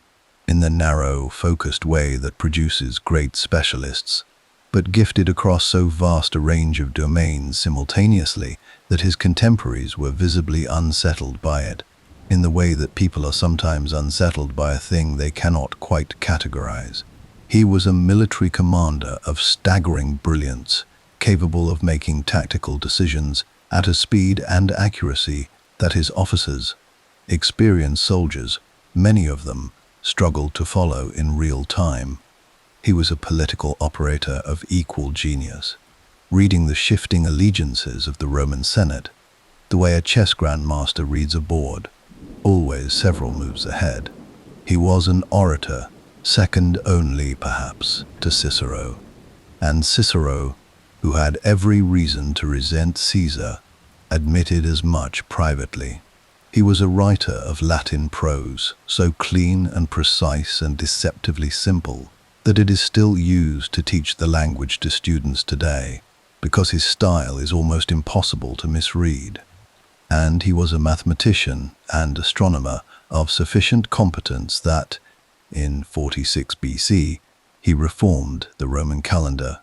in the narrow, focused way that produces great specialists, but gifted across so vast a range of domains simultaneously that his contemporaries were visibly unsettled by it, in the way that people are sometimes unsettled by a thing they cannot quite categorize. He was a military commander of staggering brilliance, capable of making tactical decisions at a speed and accuracy that his officers, experienced soldiers, many of them, struggled to follow in real time. He was a political operator of equal genius, reading the shifting allegiances of the Roman Senate, the way a chess grandmaster reads a board, always several moves ahead. He was an orator, second only, perhaps, to Cicero. And Cicero, who had every reason to resent Caesar, admitted as much privately. He was a writer of Latin prose, so clean and precise and deceptively simple that it is still used to teach the language to students today, because his style is almost impossible to misread. And he was a mathematician and astronomer of sufficient competence that, in 46 BC, he reformed the Roman calendar,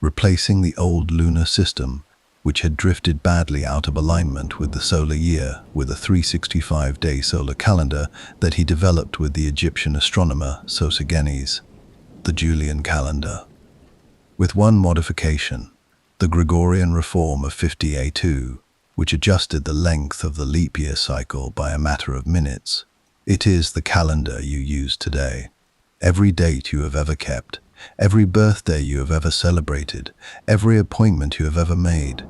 replacing the old lunar system, which had drifted badly out of alignment with the solar year, with a 365-day solar calendar that he developed with the Egyptian astronomer Sosigenes, the Julian calendar. With one modification, the Gregorian reform of 50 A2, which adjusted the length of the leap year cycle by a matter of minutes. It is the calendar you use today. Every date you have ever kept, every birthday you have ever celebrated, every appointment you have ever made,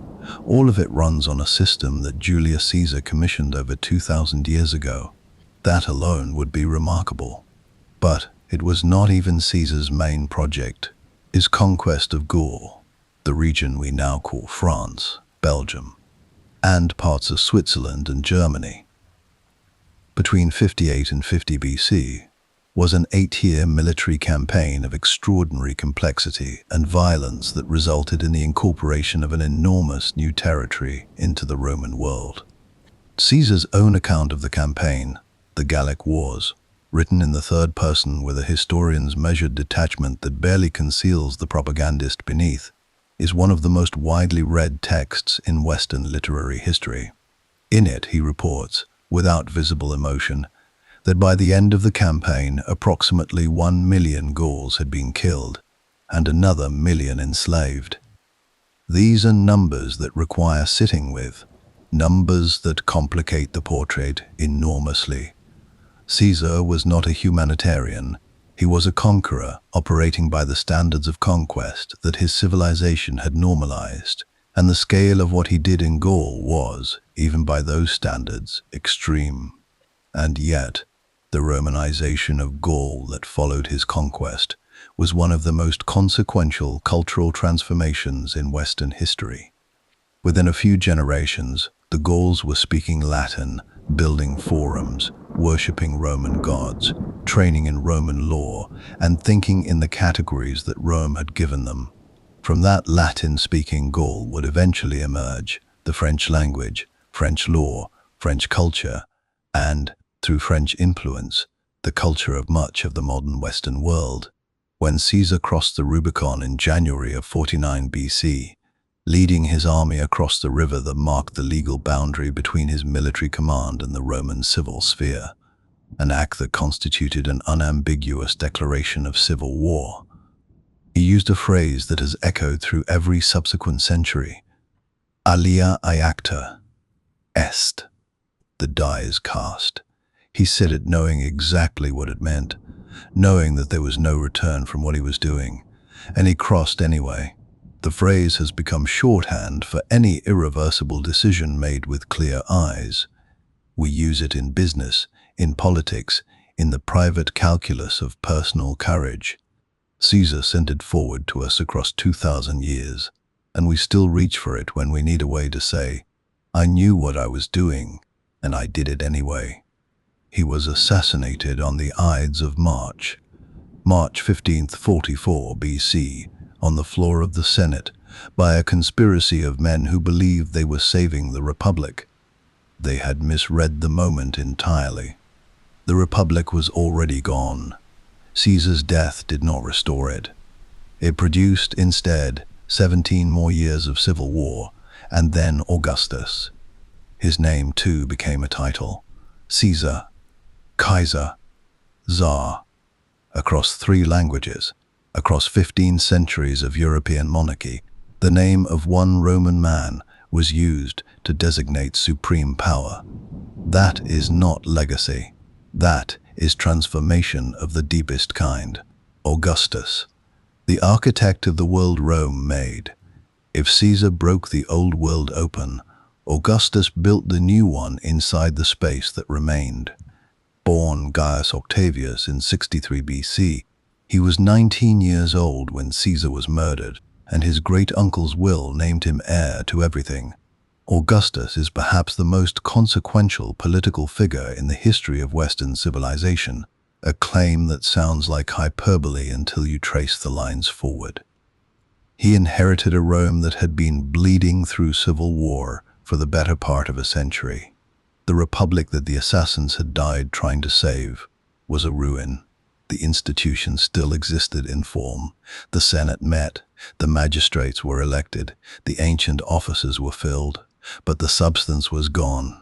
all of it runs on a system that Julius Caesar commissioned over 2,000 years ago. That alone would be remarkable. But it was not even Caesar's main project. His conquest of Gaul, the region we now call France, Belgium, and parts of Switzerland and Germany. Between 58 and 50 BC, was an 8-year military campaign of extraordinary complexity and violence that resulted in the incorporation of an enormous new territory into the Roman world. Caesar's own account of the campaign, the Gallic Wars, written in the third person with a historian's measured detachment that barely conceals the propagandist beneath, is one of the most widely read texts in Western literary history. In it, he reports, without visible emotion, that by the end of the campaign, approximately 1 million Gauls had been killed and another million enslaved. These are numbers that require sitting with, numbers that complicate the portrait enormously. Caesar was not a humanitarian. He was a conqueror operating by the standards of conquest that his civilization had normalized, and the scale of what he did in Gaul was, even by those standards, extreme. And yet, the Romanization of Gaul that followed his conquest was one of the most consequential cultural transformations in Western history. Within a few generations, the Gauls were speaking Latin, building forums, worshipping Roman gods, training in Roman law, and thinking in the categories that Rome had given them. From that Latin-speaking Gaul would eventually emerge the French language, French law, French culture, and, through French influence, the culture of much of the modern Western world. When Caesar crossed the Rubicon in January of 49 BC, leading his army across the river that marked the legal boundary between his military command and the Roman civil sphere, an act that constituted an unambiguous declaration of civil war, he used a phrase that has echoed through every subsequent century: alia iacta est, the die is cast. He said it knowing exactly what it meant, knowing that there was no return from what he was doing, and he crossed anyway. The phrase has become shorthand for any irreversible decision made with clear eyes. We use it in business, in politics, in the private calculus of personal courage. Caesar sent it forward to us across 2,000 years, and we still reach for it when we need a way to say, I knew what I was doing, and I did it anyway. He was assassinated on the Ides of March 15th, 44 BC, on the floor of the Senate, by a conspiracy of men who believed they were saving the Republic. They had misread the moment entirely. The Republic was already gone. Caesar's death did not restore it. It produced, instead, 17 more years of civil war, and then Augustus. His name, too, became a title: Caesar, Kaiser, Tsar. Across 3 languages, across 15 centuries of European monarchy, the name of one Roman man was used to designate supreme power. That is not legacy. That is transformation of the deepest kind. Augustus, the architect of the world Rome made. If Caesar broke the old world open, Augustus built the new one inside the space that remained. Born Gaius Octavius in 63 BC, he was 19 years old when Caesar was murdered, and his great-uncle's will named him heir to everything. Augustus is perhaps the most consequential political figure in the history of Western civilization, a claim that sounds like hyperbole until you trace the lines forward. He inherited a Rome that had been bleeding through civil war for the better part of a century. The republic that the assassins had died trying to save was a ruin. The institution still existed in form. The Senate met, the magistrates were elected, the ancient offices were filled, but the substance was gone,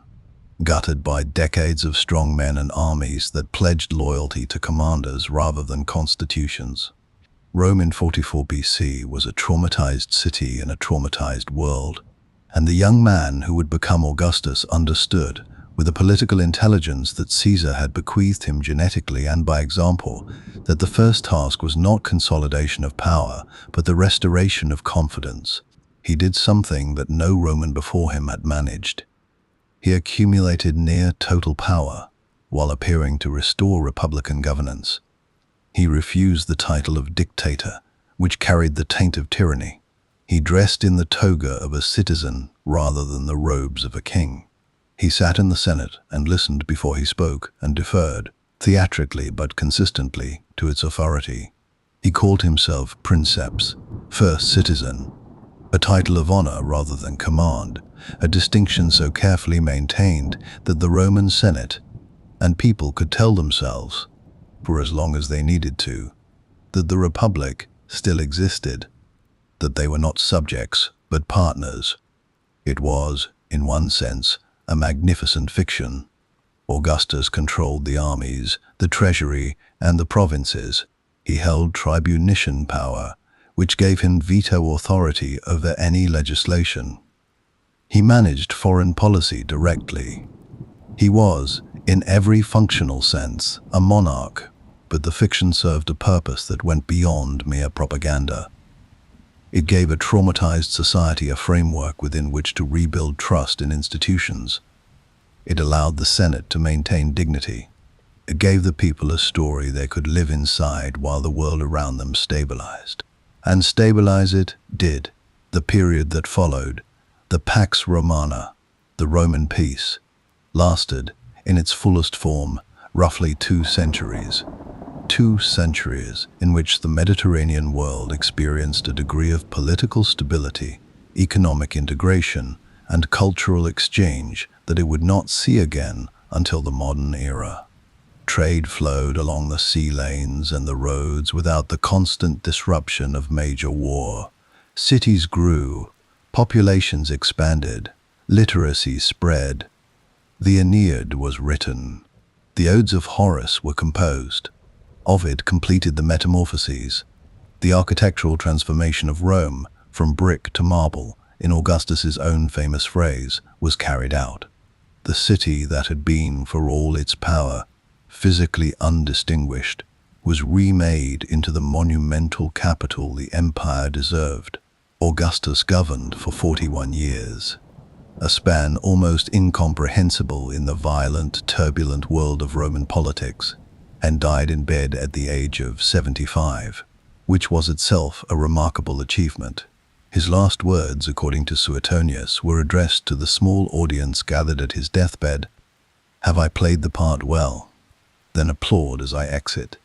gutted by decades of strong men and armies that pledged loyalty to commanders rather than constitutions. Rome in 44 BC was a traumatized city in a traumatized world, and the young man who would become Augustus understood, with a political intelligence that Caesar had bequeathed him genetically and by example, that the first task was not consolidation of power, but the restoration of confidence. He did something that no Roman before him had managed. He accumulated near total power, while appearing to restore republican governance. He refused the title of dictator, which carried the taint of tyranny. He dressed in the toga of a citizen rather than the robes of a king. He sat in the Senate and listened before he spoke and deferred. theatrically but consistently, to its authority. He called himself Princeps, first citizen, a title of honor rather than command, a distinction so carefully maintained that the Roman Senate and people could tell themselves, for as long as they needed to, that the Republic still existed, that they were not subjects but partners. It was, in one sense, a magnificent fiction. Augustus controlled the armies, the treasury, and the provinces. He held tribunician power, which gave him veto authority over any legislation. He managed foreign policy directly. He was, in every functional sense, a monarch, but the fiction served a purpose that went beyond mere propaganda. It gave a traumatized society a framework within which to rebuild trust in institutions. It allowed the Senate to maintain dignity. It gave the people a story they could live inside while the world around them stabilized. And stabilize it did. The period that followed, the Pax Romana, the Roman peace, lasted, in its fullest form, roughly 2 centuries. 2 centuries in which the Mediterranean world experienced a degree of political stability, economic integration, and cultural exchange that it would not see again until the modern era. Trade flowed along the sea lanes and the roads without the constant disruption of major war. Cities grew, populations expanded, literacy spread. The Aeneid was written. The Odes of Horace were composed. Ovid completed the Metamorphoses. The architectural transformation of Rome, from brick to marble, in Augustus's own famous phrase, was carried out. The city that had been, for all its power, physically undistinguished, was remade into the monumental capital the empire deserved. Augustus governed for 41 years, a span almost incomprehensible in the violent, turbulent world of Roman politics, and died in bed at the age of 75, which was itself a remarkable achievement. His last words, according to Suetonius, were addressed to the small audience gathered at his deathbed. "Have I played the part well? Then applaud as I exit."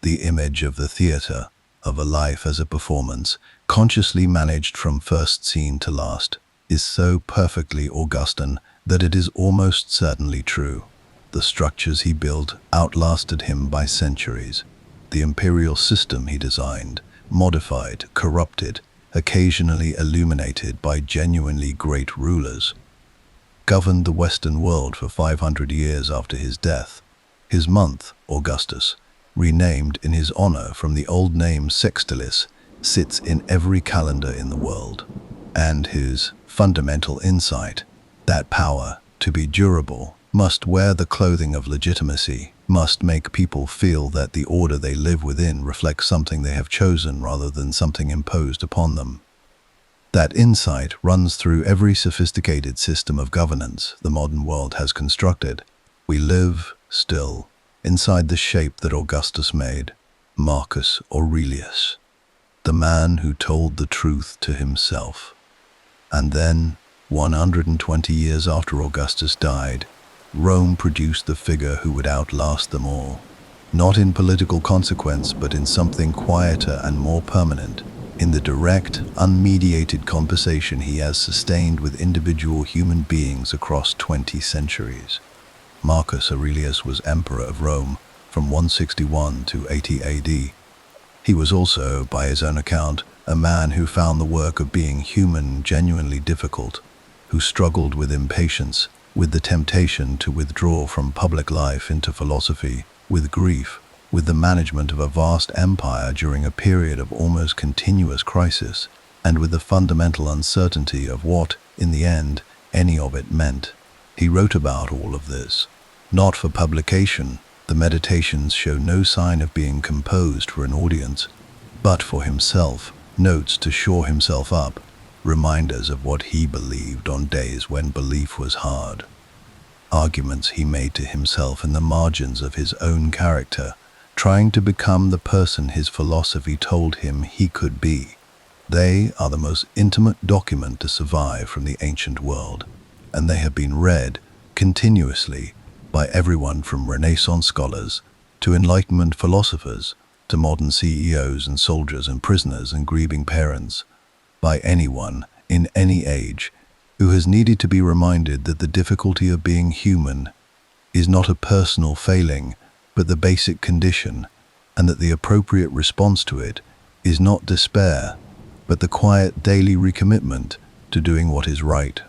The image of the theater, of a life as a performance, consciously managed from first scene to last, is so perfectly Augustan that it is almost certainly true. The structures he built outlasted him by centuries. The imperial system he designed, modified, corrupted, occasionally illuminated by genuinely great rulers, governed the Western world for 500 years after his death. His month, Augustus, renamed in his honor from the old name Sextilis, sits in every calendar in the world. And his fundamental insight, that power, to be durable, must wear the clothing of legitimacy, must make people feel that the order they live within reflects something they have chosen rather than something imposed upon them. That insight runs through every sophisticated system of governance the modern world has constructed. We live, still, inside the shape that Augustus made, Marcus Aurelius, the man who told the truth to himself. And then, 120 years after Augustus died, Rome produced the figure who would outlast them all, not in political consequence, but in something quieter and more permanent, in the direct, unmediated conversation he has sustained with individual human beings across 20 centuries. Marcus Aurelius was emperor of Rome from 161 to 80 AD. He was also, by his own account, a man who found the work of being human genuinely difficult, who struggled with impatience, with the temptation to withdraw from public life into philosophy, with grief, with the management of a vast empire during a period of almost continuous crisis, and with the fundamental uncertainty of what, in the end, any of it meant. He wrote about all of this, not for publication. The meditations show no sign of being composed for an audience, but for himself, notes to shore himself up, reminders of what he believed on days when belief was hard, arguments he made to himself in the margins of his own character, trying to become the person his philosophy told him he could be. They are the most intimate document to survive from the ancient world, and they have been read continuously by everyone from Renaissance scholars to Enlightenment philosophers, to modern CEOs and soldiers and prisoners and grieving parents, by anyone, in any age, who has needed to be reminded that the difficulty of being human is not a personal failing, but the basic condition, and that the appropriate response to it is not despair, but the quiet daily recommitment to doing what is right.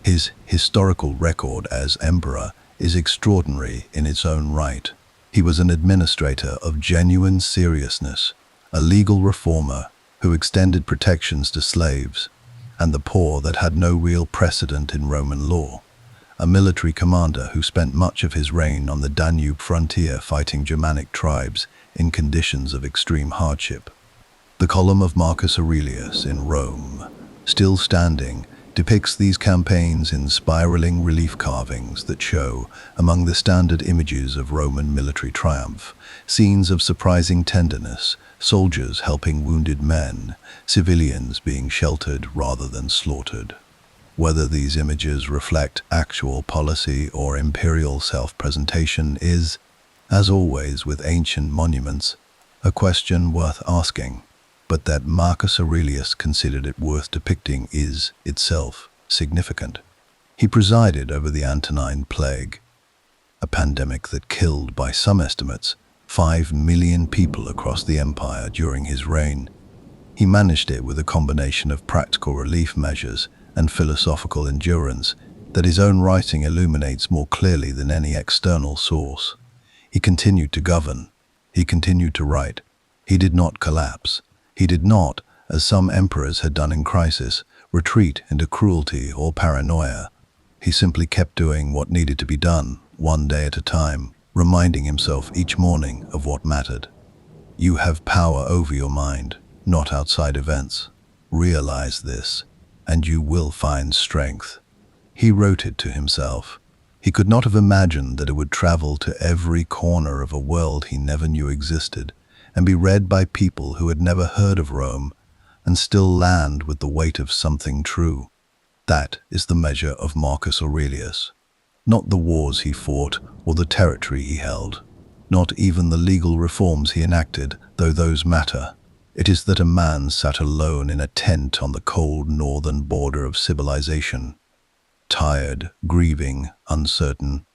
His historical record as emperor is extraordinary in its own right. He was an administrator of genuine seriousness, a legal reformer who extended protections to slaves and the poor that had no real precedent in Roman law, a military commander who spent much of his reign on the Danube frontier fighting Germanic tribes in conditions of extreme hardship. The column of Marcus Aurelius in Rome, still standing, depicts these campaigns in spiraling relief carvings that show, among the standard images of Roman military triumph, scenes of surprising tenderness, soldiers helping wounded men, civilians being sheltered rather than slaughtered. Whether these images reflect actual policy or imperial self-presentation is, as always with ancient monuments, a question worth asking. But that Marcus Aurelius considered it worth depicting is, itself, significant. He presided over the Antonine Plague, a pandemic that killed, by some estimates, 5 million people across the empire during his reign. He managed it with a combination of practical relief measures and philosophical endurance that his own writing illuminates more clearly than any external source. He continued to govern. He continued to write. He did not collapse. He did not, as some emperors had done in crisis, retreat into cruelty or paranoia. He simply kept doing what needed to be done, one day at a time, reminding himself each morning of what mattered. You have power over your mind, not outside events. Realize this, and you will find strength. He wrote it to himself. He could not have imagined that it would travel to every corner of a world he never knew existed, and be read by people who had never heard of Rome, and still land with the weight of something true. That is the measure of Marcus Aurelius. Not the wars he fought or the territory he held, not even the legal reforms he enacted, though those matter. It is that a man sat alone in a tent on the cold northern border of civilization, tired, grieving, uncertain,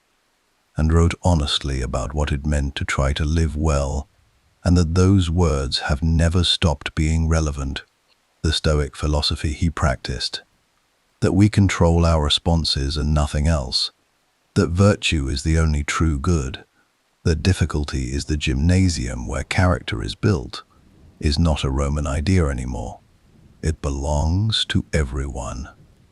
and wrote honestly about what it meant to try to live well, and that those words have never stopped being relevant. The Stoic philosophy he practiced, that we control our responses and nothing else, that virtue is the only true good, that difficulty is the gymnasium where character is built, is not a Roman idea anymore. It belongs to everyone.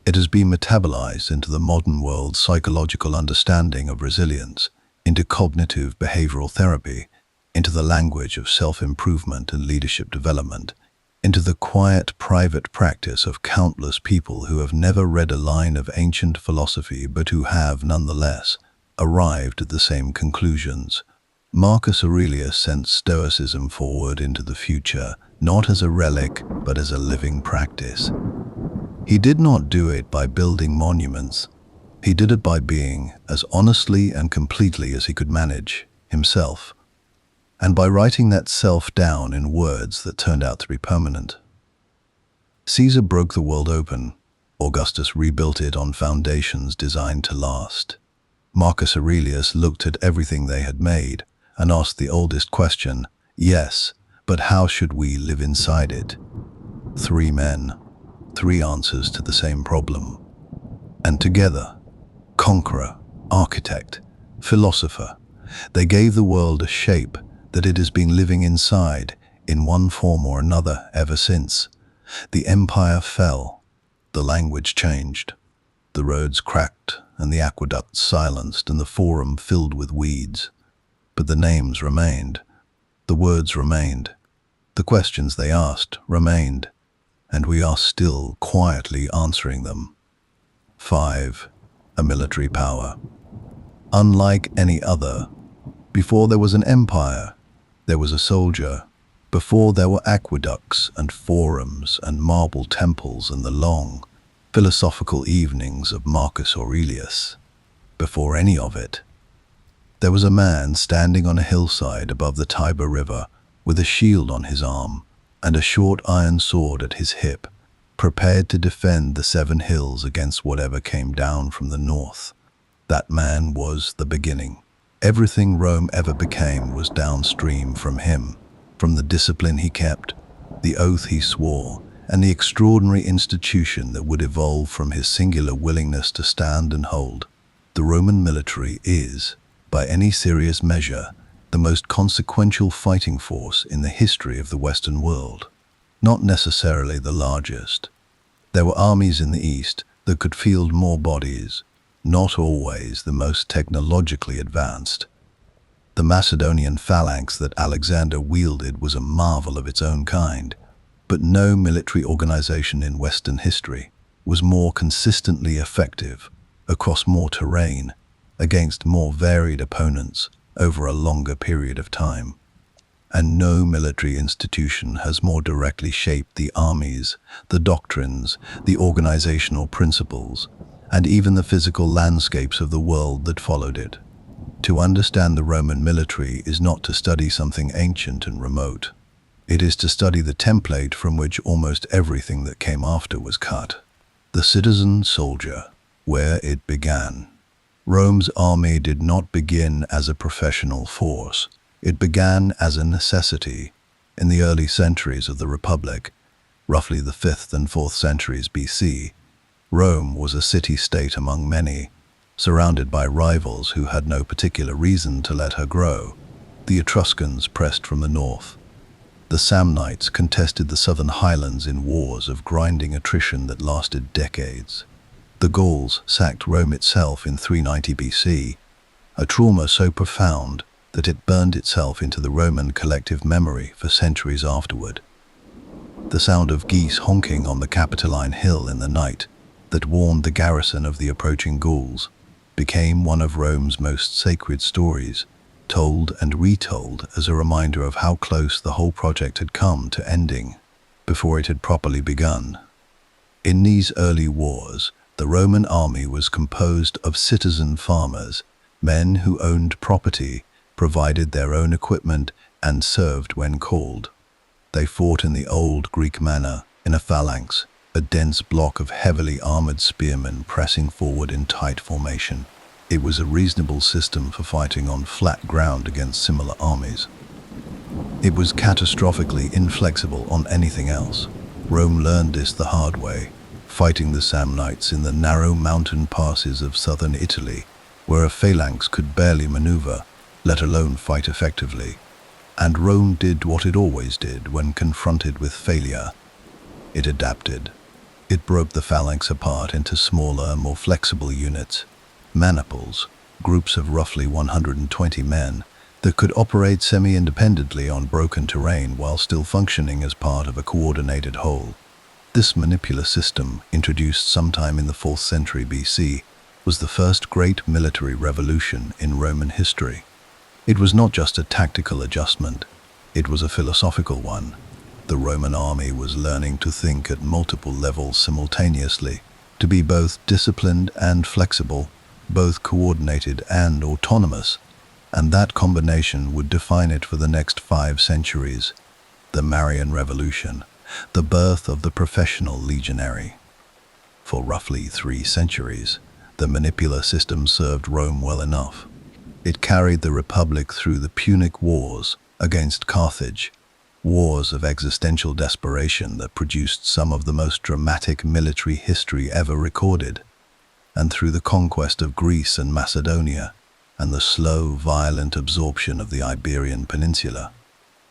It has been metabolized into the modern world's psychological understanding of resilience, into cognitive behavioral therapy, into the language of self-improvement and leadership development, into the quiet private practice of countless people who have never read a line of ancient philosophy but who have, nonetheless, arrived at the same conclusions. Marcus Aurelius sent Stoicism forward into the future, not as a relic, but as a living practice. He did not do it by building monuments. He did it by being, as honestly and completely as he could manage, himself, and by writing that self down in words that turned out to be permanent. Caesar broke the world open. Augustus rebuilt it on foundations designed to last. Marcus Aurelius looked at everything they had made and asked the oldest question, yes, but how should we live inside it? 3 men, 3 answers to the same problem. And together, conqueror, architect, philosopher, they gave the world a shape that it has been living inside, in one form or another, ever since. The empire fell, the language changed, the roads cracked and the aqueducts silenced and the forum filled with weeds. But the names remained, the words remained, the questions they asked remained, and we are still quietly answering them. 5. A military power. Unlike any other, before there was an empire, there was a soldier. Before there were aqueducts and forums and marble temples and the long, philosophical evenings of Marcus Aurelius. Before any of it, There was a man standing on a hillside above the Tiber River with a shield on his arm and a short iron sword at his hip, prepared to defend the 7 hills against whatever came down from the north. That man was the beginning. Everything Rome ever became was downstream from him, from the discipline he kept, the oath he swore, and the extraordinary institution that would evolve from his singular willingness to stand and hold. The Roman military is, by any serious measure, the most consequential fighting force in the history of the Western world. Not necessarily the largest. There were armies in the East that could field more bodies, not always the most technologically advanced. The Macedonian phalanx that Alexander wielded was a marvel of its own kind, but no military organization in Western history was more consistently effective across more terrain, against more varied opponents over a longer period of time. And no military institution has more directly shaped the armies, the doctrines, the organizational principles, and even the physical landscapes of the world that followed it. To understand the Roman military is not to study something ancient and remote. It is to study the template from which almost everything that came after was cut. The citizen soldier, where it began. Rome's army did not begin as a professional force. It began as a necessity. In the early centuries of the Republic, roughly the 5th and 4th centuries BC, Rome was a city-state among many, surrounded by rivals who had no particular reason to let her grow. The Etruscans pressed from the north. The Samnites contested the southern highlands in wars of grinding attrition that lasted decades. The Gauls sacked Rome itself in 390 BC, a trauma so profound that it burned itself into the Roman collective memory for centuries afterward. The sound of geese honking on the Capitoline Hill in the night that warned the garrison of the approaching Gauls became one of Rome's most sacred stories, told and retold as a reminder of how close the whole project had come to ending before it had properly begun. In these early wars, the Roman army was composed of citizen farmers, men who owned property, provided their own equipment, and served when called. They fought in the old Greek manner, in a phalanx, a dense block of heavily armored spearmen pressing forward in tight formation. It was a reasonable system for fighting on flat ground against similar armies. It was catastrophically inflexible on anything else. Rome learned this the hard way, fighting the Samnites in the narrow mountain passes of southern Italy, where a phalanx could barely maneuver, let alone fight effectively. And Rome did what it always did when confronted with failure. It adapted. It broke the phalanx apart into smaller, more flexible units, maniples, groups of roughly 120 men that could operate semi-independently on broken terrain while still functioning as part of a coordinated whole. This manipular system, introduced sometime in the 4th century BC, was the first great military revolution in Roman history. It was not just a tactical adjustment, it was a philosophical one. The Roman army was learning to think at multiple levels simultaneously, to be both disciplined and flexible, both coordinated and autonomous, and that combination would define it for the next 5 centuries. The Marian Revolution, the birth of the professional legionary. For roughly 3 centuries, the manipular system served Rome well enough. It carried the Republic through the Punic Wars against Carthage, wars of existential desperation that produced some of the most dramatic military history ever recorded, and through the conquest of Greece and Macedonia, and the slow, violent absorption of the Iberian Peninsula.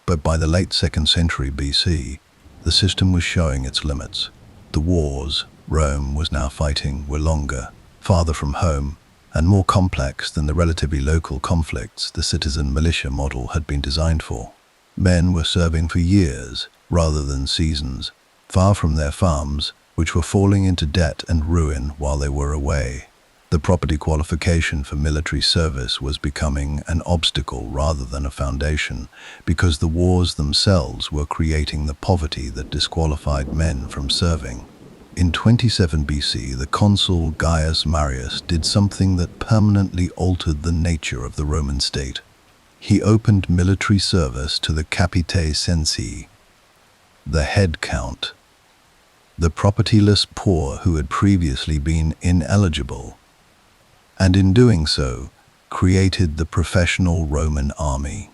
But by the late 2nd century BC, the system was showing its limits. The wars Rome was now fighting were longer, farther from home, and more complex than the relatively local conflicts the citizen militia model had been designed for. Men were serving for years, rather than seasons, far from their farms, which were falling into debt and ruin while they were away. The property qualification for military service was becoming an obstacle rather than a foundation, because the wars themselves were creating the poverty that disqualified men from serving. In 27 BC, the consul Gaius Marius did something that permanently altered the nature of the Roman state. He opened military service to the capitae censi, the head count, the propertyless poor who had previously been ineligible, and in doing so, created the professional Roman army.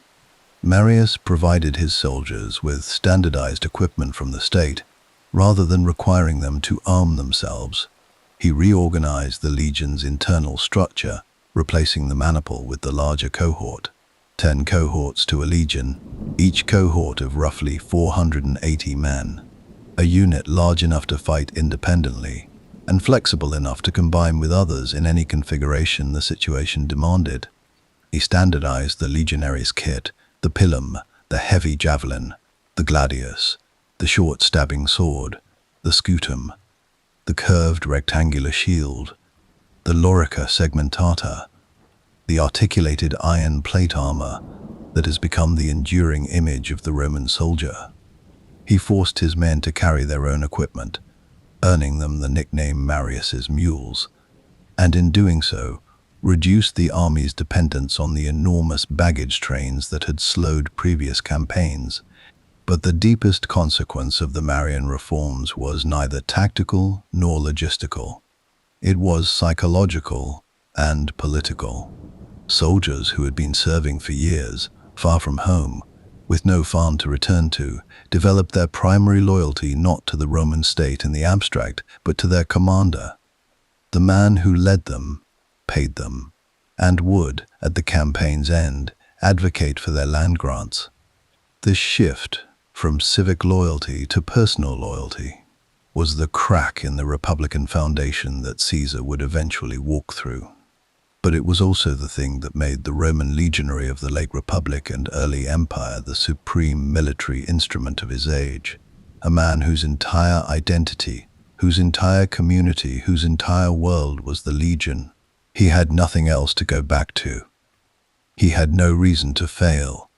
Marius provided his soldiers with standardized equipment from the state, rather than requiring them to arm themselves. He reorganized the legion's internal structure, replacing the maniple with the larger cohort. 10 cohorts to a legion, each cohort of roughly 480 men. A unit large enough to fight independently, and flexible enough to combine with others in any configuration the situation demanded. He standardized the legionaries' kit, the pilum, the heavy javelin, the gladius, the short stabbing sword, the scutum, the curved rectangular shield, the lorica segmentata, the articulated iron plate armor that has become the enduring image of the Roman soldier. He forced his men to carry their own equipment, earning them the nickname Marius's mules, and in doing so, reduced the army's dependence on the enormous baggage trains that had slowed previous campaigns. But the deepest consequence of the Marian reforms was neither tactical nor logistical. It was psychological and political. Soldiers who had been serving for years, far from home, with no farm to return to, developed their primary loyalty not to the Roman state in the abstract, but to their commander, the man who led them, paid them, and would, at the campaign's end, advocate for their land grants. This shift from civic loyalty to personal loyalty was the crack in the Republican foundation that Caesar would eventually walk through. But it was also the thing that made the Roman legionary of the late Republic and early Empire the supreme military instrument of his age, a man whose entire identity, whose entire community, whose entire world was the legion. He had nothing else to go back to. He had no reason to fail.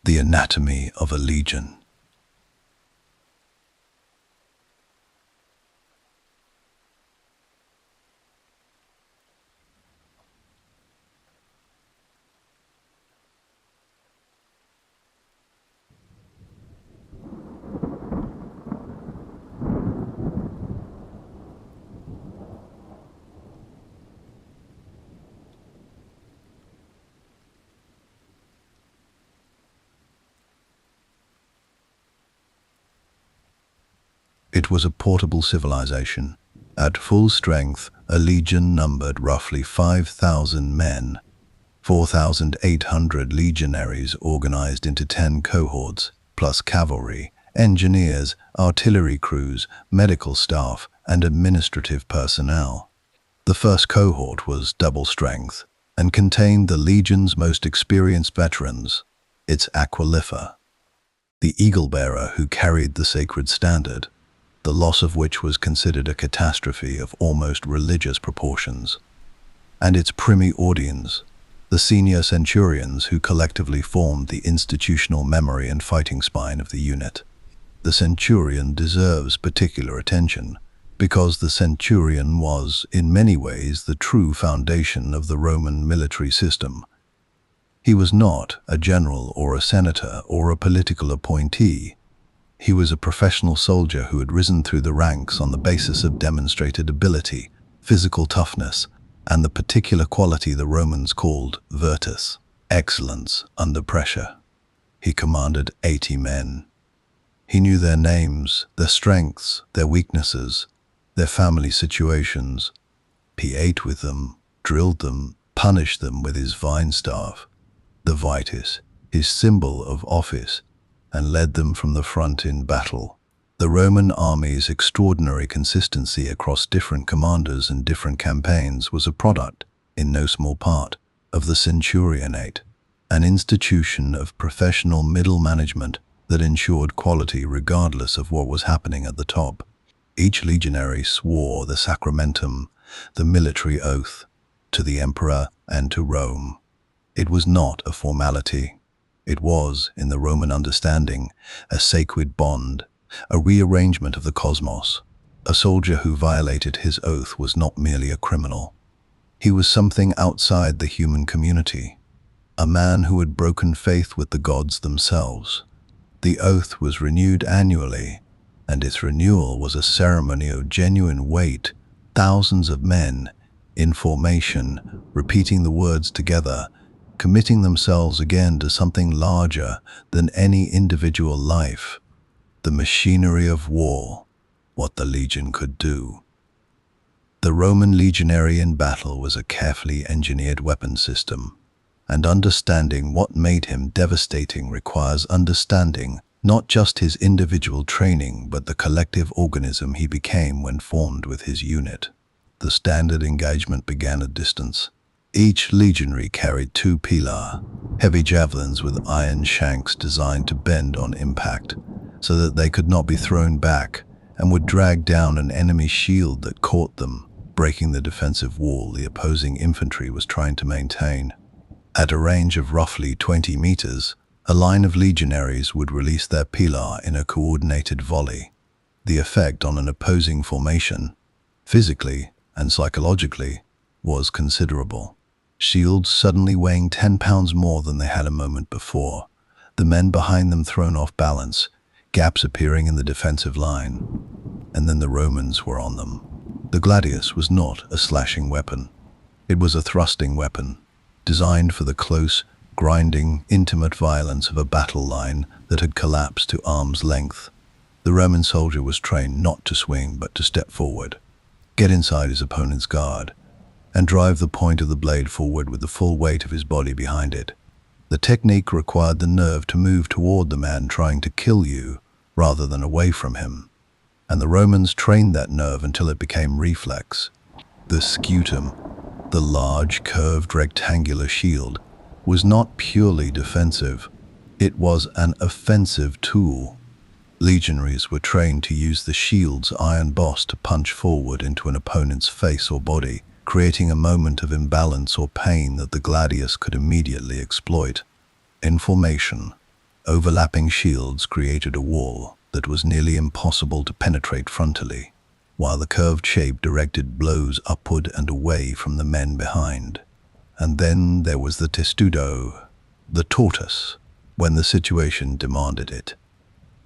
The anatomy of a legion. It was a portable civilization. At full strength, a legion numbered roughly 5,000 men, 4,800 legionaries organized into 10 cohorts, plus cavalry, engineers, artillery crews, medical staff, and administrative personnel. The first cohort was double strength and contained the legion's most experienced veterans, its aquilifer, the eagle-bearer who carried the sacred standard, the loss of which was considered a catastrophe of almost religious proportions, and its primi audiens, the senior centurions who collectively formed the institutional memory and fighting spine of the unit. The centurion deserves particular attention, because the centurion was, in many ways, the true foundation of the Roman military system. He was not a general or a senator or a political appointee. He was a professional soldier who had risen through the ranks on the basis of demonstrated ability, physical toughness, and the particular quality the Romans called virtus, excellence under pressure. He commanded 80 men. He knew their names, their strengths, their weaknesses, their family situations. He ate with them, drilled them, punished them with his vine staff, the vitis, his symbol of office, and led them from the front in battle. The Roman army's extraordinary consistency across different commanders and different campaigns was a product, in no small part, of the centurionate, an institution of professional middle management that ensured quality regardless of what was happening at the top. Each legionary swore the sacramentum, the military oath, to the emperor and to Rome. It was not a formality. It was, in the Roman understanding, a sacred bond, a rearrangement of the cosmos. A soldier who violated his oath was not merely a criminal. He was something outside the human community, a man who had broken faith with the gods themselves. The oath was renewed annually, and its renewal was a ceremony of genuine weight. Thousands of men, in formation, repeating the words together, committing themselves again to something larger than any individual life. The machinery of war, what the legion could do. The Roman legionary in battle was a carefully engineered weapon system, and understanding what made him devastating requires understanding not just his individual training but the collective organism he became when formed with his unit. The standard engagement began at distance. Each legionary carried 2 pilar, heavy javelins with iron shanks designed to bend on impact, so that they could not be thrown back and would drag down an enemy shield that caught them, breaking the defensive wall the opposing infantry was trying to maintain. At a range of roughly 20 meters, a line of legionaries would release their pilar in a coordinated volley. The effect on an opposing formation, physically and psychologically, was considerable. Shields suddenly weighing 10 pounds more than they had a moment before, the men behind them thrown off balance, gaps appearing in the defensive line, and then the Romans were on them. The gladius was not a slashing weapon. It was a thrusting weapon, designed for the close, grinding, intimate violence of a battle line that had collapsed to arm's length. The Roman soldier was trained not to swing but to step forward, get inside his opponent's guard, and drive the point of the blade forward with the full weight of his body behind it. The technique required the nerve to move toward the man trying to kill you rather than away from him, and the Romans trained that nerve until it became reflex. The scutum, the large, curved, rectangular shield, was not purely defensive. It was an offensive tool. Legionaries were trained to use the shield's iron boss to punch forward into an opponent's face or body, creating a moment of imbalance or pain that the gladius could immediately exploit. In formation, overlapping shields created a wall that was nearly impossible to penetrate frontally, while the curved shape directed blows upward and away from the men behind. And then there was the testudo, the tortoise, when the situation demanded it.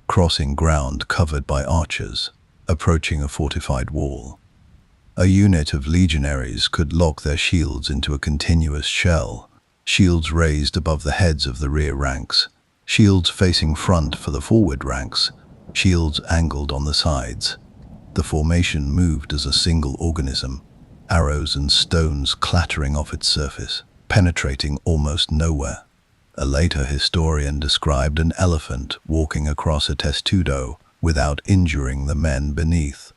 Crossing ground covered by archers, approaching a fortified wall. A unit of legionaries could lock their shields into a continuous shell, shields raised above the heads of the rear ranks, shields facing front for the forward ranks, shields angled on the sides. The formation moved as a single organism, arrows and stones clattering off its surface, penetrating almost nowhere. A later historian described an elephant walking across a testudo without injuring the men beneath.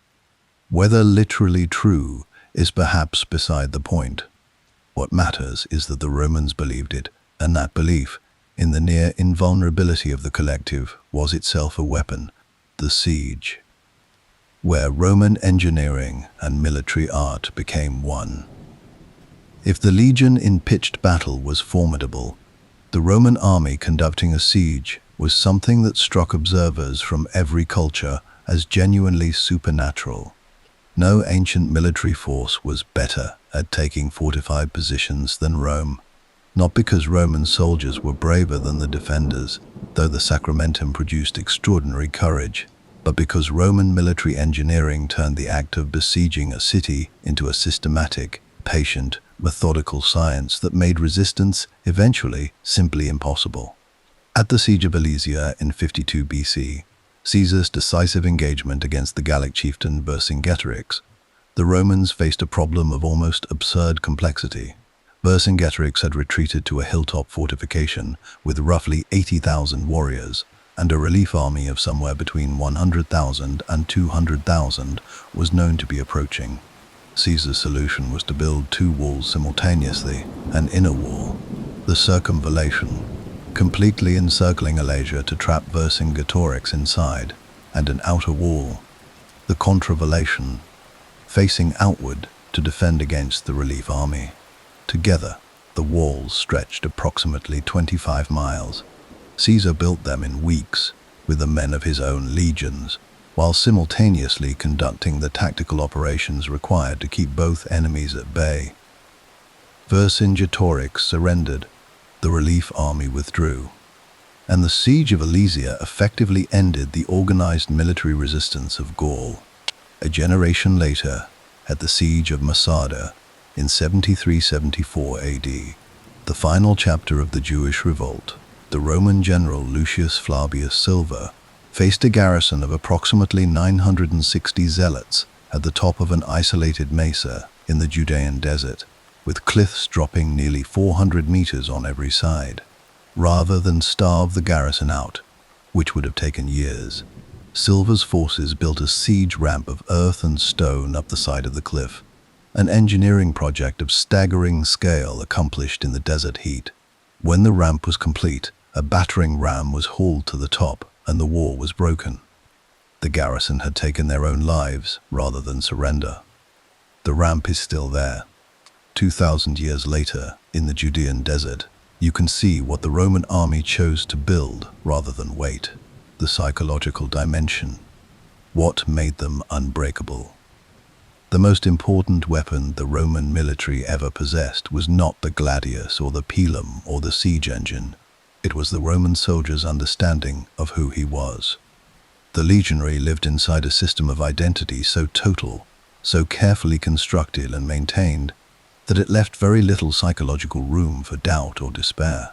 Whether literally true is perhaps beside the point. What matters is that the Romans believed it, and that belief, in the near invulnerability of the collective, was itself a weapon, the siege, where Roman engineering and military art became one. If the legion in pitched battle was formidable, the Roman army conducting a siege was something that struck observers from every culture as genuinely supernatural. No ancient military force was better at taking fortified positions than Rome, not because Roman soldiers were braver than the defenders, though the sacramentum produced extraordinary courage, but because Roman military engineering turned the act of besieging a city into a systematic, patient, methodical science that made resistance, eventually, simply impossible. At the siege of Alesia in 52 BC, Caesar's decisive engagement against the Gallic chieftain Vercingetorix, the Romans faced a problem of almost absurd complexity. Vercingetorix had retreated to a hilltop fortification with roughly 80,000 warriors, and a relief army of somewhere between 100,000 and 200,000 was known to be approaching. Caesar's solution was to build 2 walls simultaneously, an inner wall, the circumvallation, completely encircling Alesia to trap Vercingetorix inside, and an outer wall, the contravallation, facing outward to defend against the relief army. Together, the walls stretched approximately 25 miles. Caesar built them in weeks with the men of his own legions, while simultaneously conducting the tactical operations required to keep both enemies at bay. Vercingetorix surrendered, the relief army withdrew, and the siege of Alesia effectively ended the organized military resistance of Gaul. A generation later, at the siege of Masada in 73-74 AD, the final chapter of the Jewish revolt, the Roman general Lucius Flavius Silva faced a garrison of approximately 960 zealots at the top of an isolated mesa in the Judean desert, with cliffs dropping nearly 400 meters on every side. Rather than starve the garrison out, which would have taken years, Silva's forces built a siege ramp of earth and stone up the side of the cliff, an engineering project of staggering scale accomplished in the desert heat. When the ramp was complete, a battering ram was hauled to the top and the wall was broken. The garrison had taken their own lives rather than surrender. The ramp is still there. 2,000 years later, in the Judean desert, you can see what the Roman army chose to build rather than wait. The psychological dimension. What made them unbreakable? The most important weapon the Roman military ever possessed was not the gladius or the pilum or the siege engine. It was the Roman soldier's understanding of who he was. The legionary lived inside a system of identity so total, so carefully constructed and maintained, that it left very little psychological room for doubt or despair.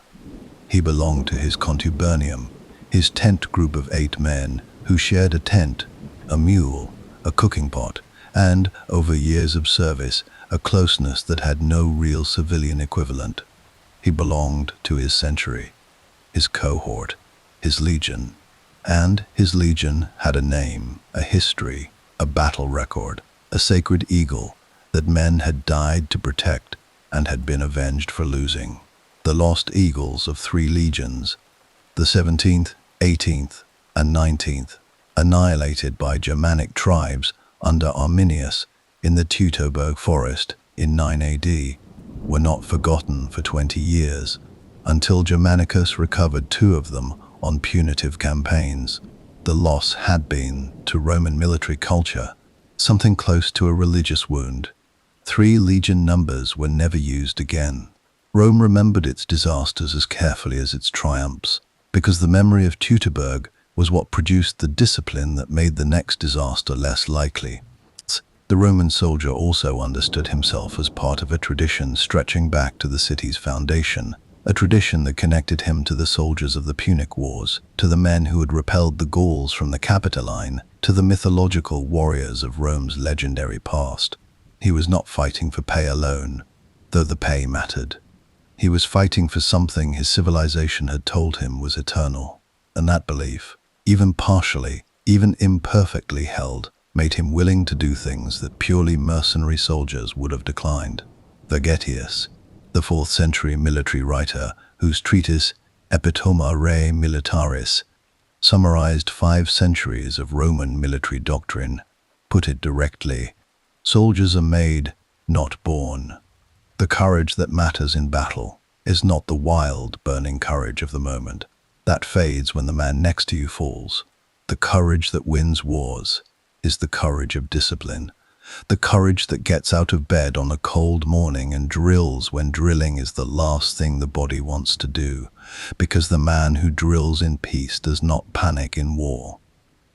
He belonged to his contubernium, his tent group of 8 men who shared a tent, a mule, a cooking pot, and, over years of service, a closeness that had no real civilian equivalent. He belonged to his century, his cohort, his legion, and his legion had a name, a history, a battle record, a sacred eagle that men had died to protect and had been avenged for losing. The lost eagles of 3 legions, the 17th, 18th, and 19th, annihilated by Germanic tribes under Arminius in the Teutoburg forest in 9 AD, were not forgotten for 20 years, until Germanicus recovered 2 of them on punitive campaigns. The loss had been, to Roman military culture, something close to a religious wound. 3 legion numbers were never used again. Rome remembered its disasters as carefully as its triumphs, because the memory of Teutoburg was what produced the discipline that made the next disaster less likely. The Roman soldier also understood himself as part of a tradition stretching back to the city's foundation, a tradition that connected him to the soldiers of the Punic Wars, to the men who had repelled the Gauls from the Capitoline, to the mythological warriors of Rome's legendary past. He was not fighting for pay alone, though the pay mattered. He was fighting for something his civilization had told him was eternal, and that belief, even partially, even imperfectly held, made him willing to do things that purely mercenary soldiers would have declined. Vegetius, the 4th century military writer whose treatise Epitoma Rei Militaris summarized 5 centuries of Roman military doctrine, put it directly: soldiers are made, not born. The courage that matters in battle is not the wild, burning courage of the moment. That fades when the man next to you falls. The courage that wins wars is the courage of discipline, the courage that gets out of bed on a cold morning and drills when drilling is the last thing the body wants to do, because the man who drills in peace does not panic in war.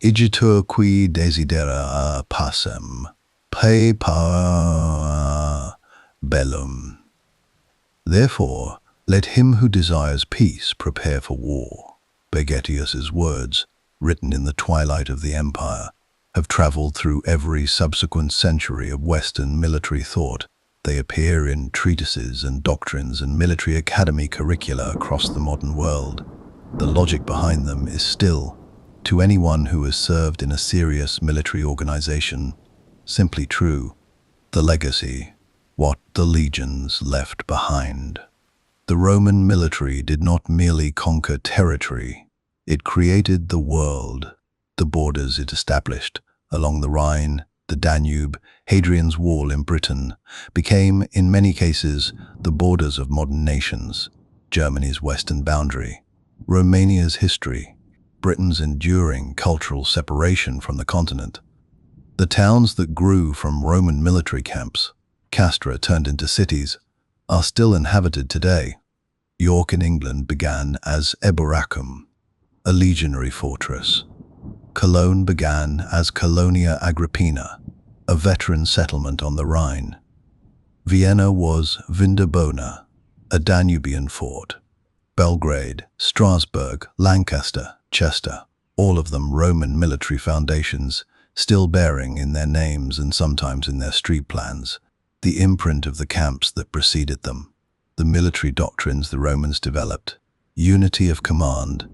Igitur qui desidera pacem, Pei para bellum. Therefore, let him who desires peace prepare for war. Vegetius's words, written in the twilight of the empire, have traveled through every subsequent century of Western military thought. They appear in treatises and doctrines and military academy curricula across the modern world. The logic behind them is still, to anyone who has served in a serious military organization, simply true. The legacy, what the legions left behind. The Roman military did not merely conquer territory, it created the world. The borders it established along the Rhine, the Danube, Hadrian's Wall in Britain, became, in many cases, the borders of modern nations. Germany's western boundary, Romania's history, Britain's enduring cultural separation from the continent. The towns that grew from Roman military camps, Castra turned into cities, are still inhabited today. York in England began as Eboracum, a legionary fortress. Cologne began as Colonia Agrippina, a veteran settlement on the Rhine. Vienna was Vindobona, a Danubian fort. Belgrade, Strasbourg, Lancaster, Chester, all of them Roman military foundations, still bearing in their names and sometimes in their street plans the imprint of the camps that preceded them, the military doctrines the Romans developed, unity of command,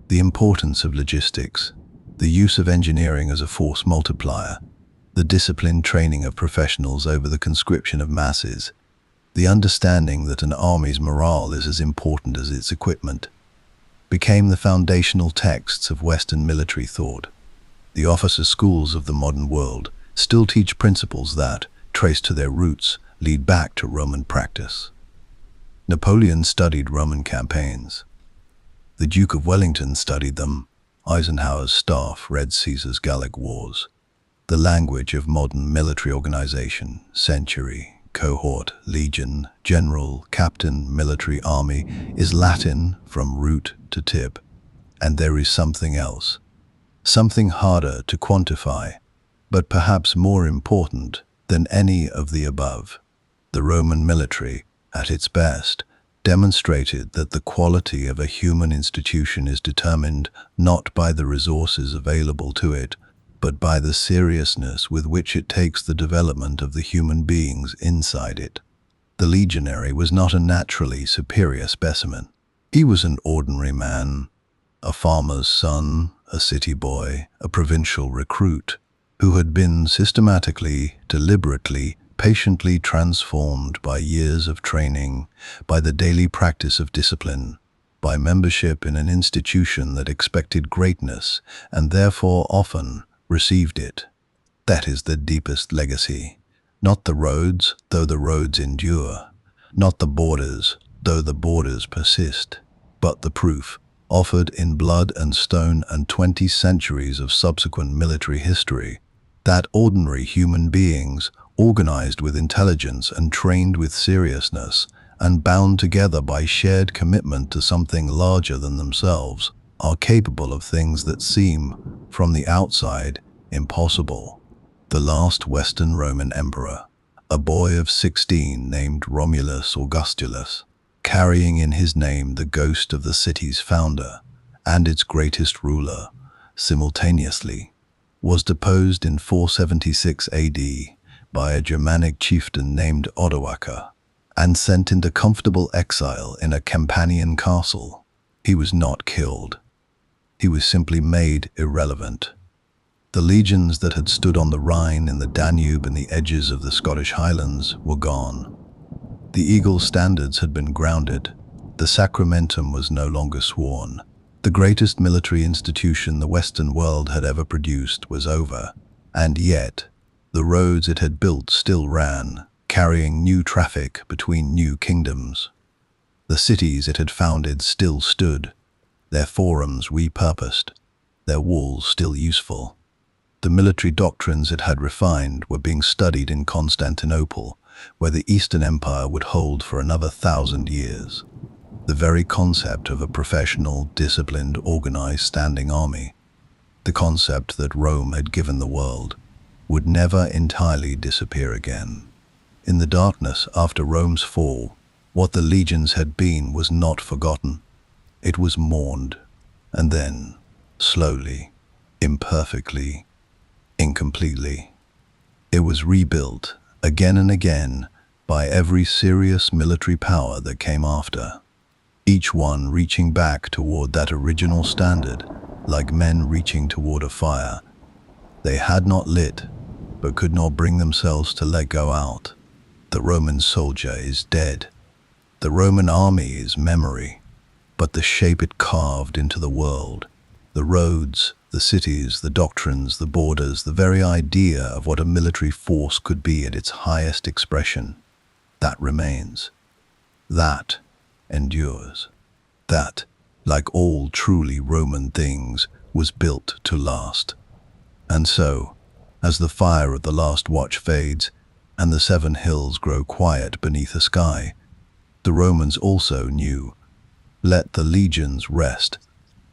the importance of logistics, the use of engineering as a force multiplier, the disciplined training of professionals over the conscription of masses, the understanding that an army's morale is as important as its equipment, became the foundational texts of Western military thought. The officers' schools of the modern world still teach principles that, traced to their roots, lead back to Roman practice. Napoleon studied Roman campaigns. The Duke of Wellington studied them. Eisenhower's staff read Caesar's Gallic Wars. The language of modern military organization, century, cohort, legion, general, captain, military army, is Latin from root to tip. And there is something else, something harder to quantify, but perhaps more important than any of the above. The Roman military, at its best, demonstrated that the quality of a human institution is determined not by the resources available to it, but by the seriousness with which it takes the development of the human beings inside it. The legionary was not a naturally superior specimen. He was an ordinary man, a farmer's son, a city boy, a provincial recruit, who had been systematically, deliberately, patiently transformed by years of training, by the daily practice of discipline, by membership in an institution that expected greatness and therefore often received it. That is the deepest legacy. Not the roads, though the roads endure. Not the borders, though the borders persist. But the proof, offered in blood and stone and 20 centuries of subsequent military history, that ordinary human beings, organized with intelligence and trained with seriousness, and bound together by shared commitment to something larger than themselves, are capable of things that seem, from the outside, impossible. The last Western Roman emperor, a boy of 16 named Romulus Augustulus, carrying in his name the ghost of the city's founder and its greatest ruler, simultaneously, was deposed in 476 AD by a Germanic chieftain named Odoacer and sent into comfortable exile in a Campanian castle. He was not killed. He was simply made irrelevant. The legions that had stood on the Rhine, in the Danube, and the edges of the Scottish Highlands were gone. The eagle's standards had been grounded. The sacramentum was no longer sworn. The greatest military institution the Western world had ever produced was over, and yet the roads it had built still ran, carrying new traffic between new kingdoms. The cities it had founded still stood, their forums repurposed, their walls still useful. The military doctrines it had refined were being studied in Constantinople, where the Eastern Empire would hold for another 1,000 years. The very concept of a professional, disciplined, organized standing army, the concept that Rome had given the world, would never entirely disappear again. In the darkness after Rome's fall, what the legions had been was not forgotten. It was mourned, and then, slowly, imperfectly, incompletely, it was rebuilt again and again by every serious military power that came after, each one reaching back toward that original standard, like men reaching toward a fire they had not lit, but could not bring themselves to let go out. The Roman soldier is dead. The Roman army is memory, but the shape it carved into the world, the roads, the cities, the doctrines, the borders, the very idea of what a military force could be at its highest expression, that remains. That endures. That, like all truly Roman things, was built to last. And so, as the fire of the last watch fades, and the seven hills grow quiet beneath a sky, the Romans also knew, let the legions rest,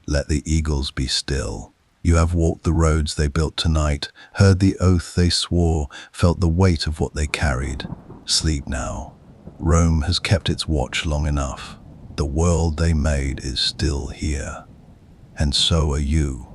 let the eagles be still. You have walked the roads they built tonight, heard the oath they swore, felt the weight of what they carried. Sleep now. Rome has kept its watch long enough. The world they made is still here. And so are you.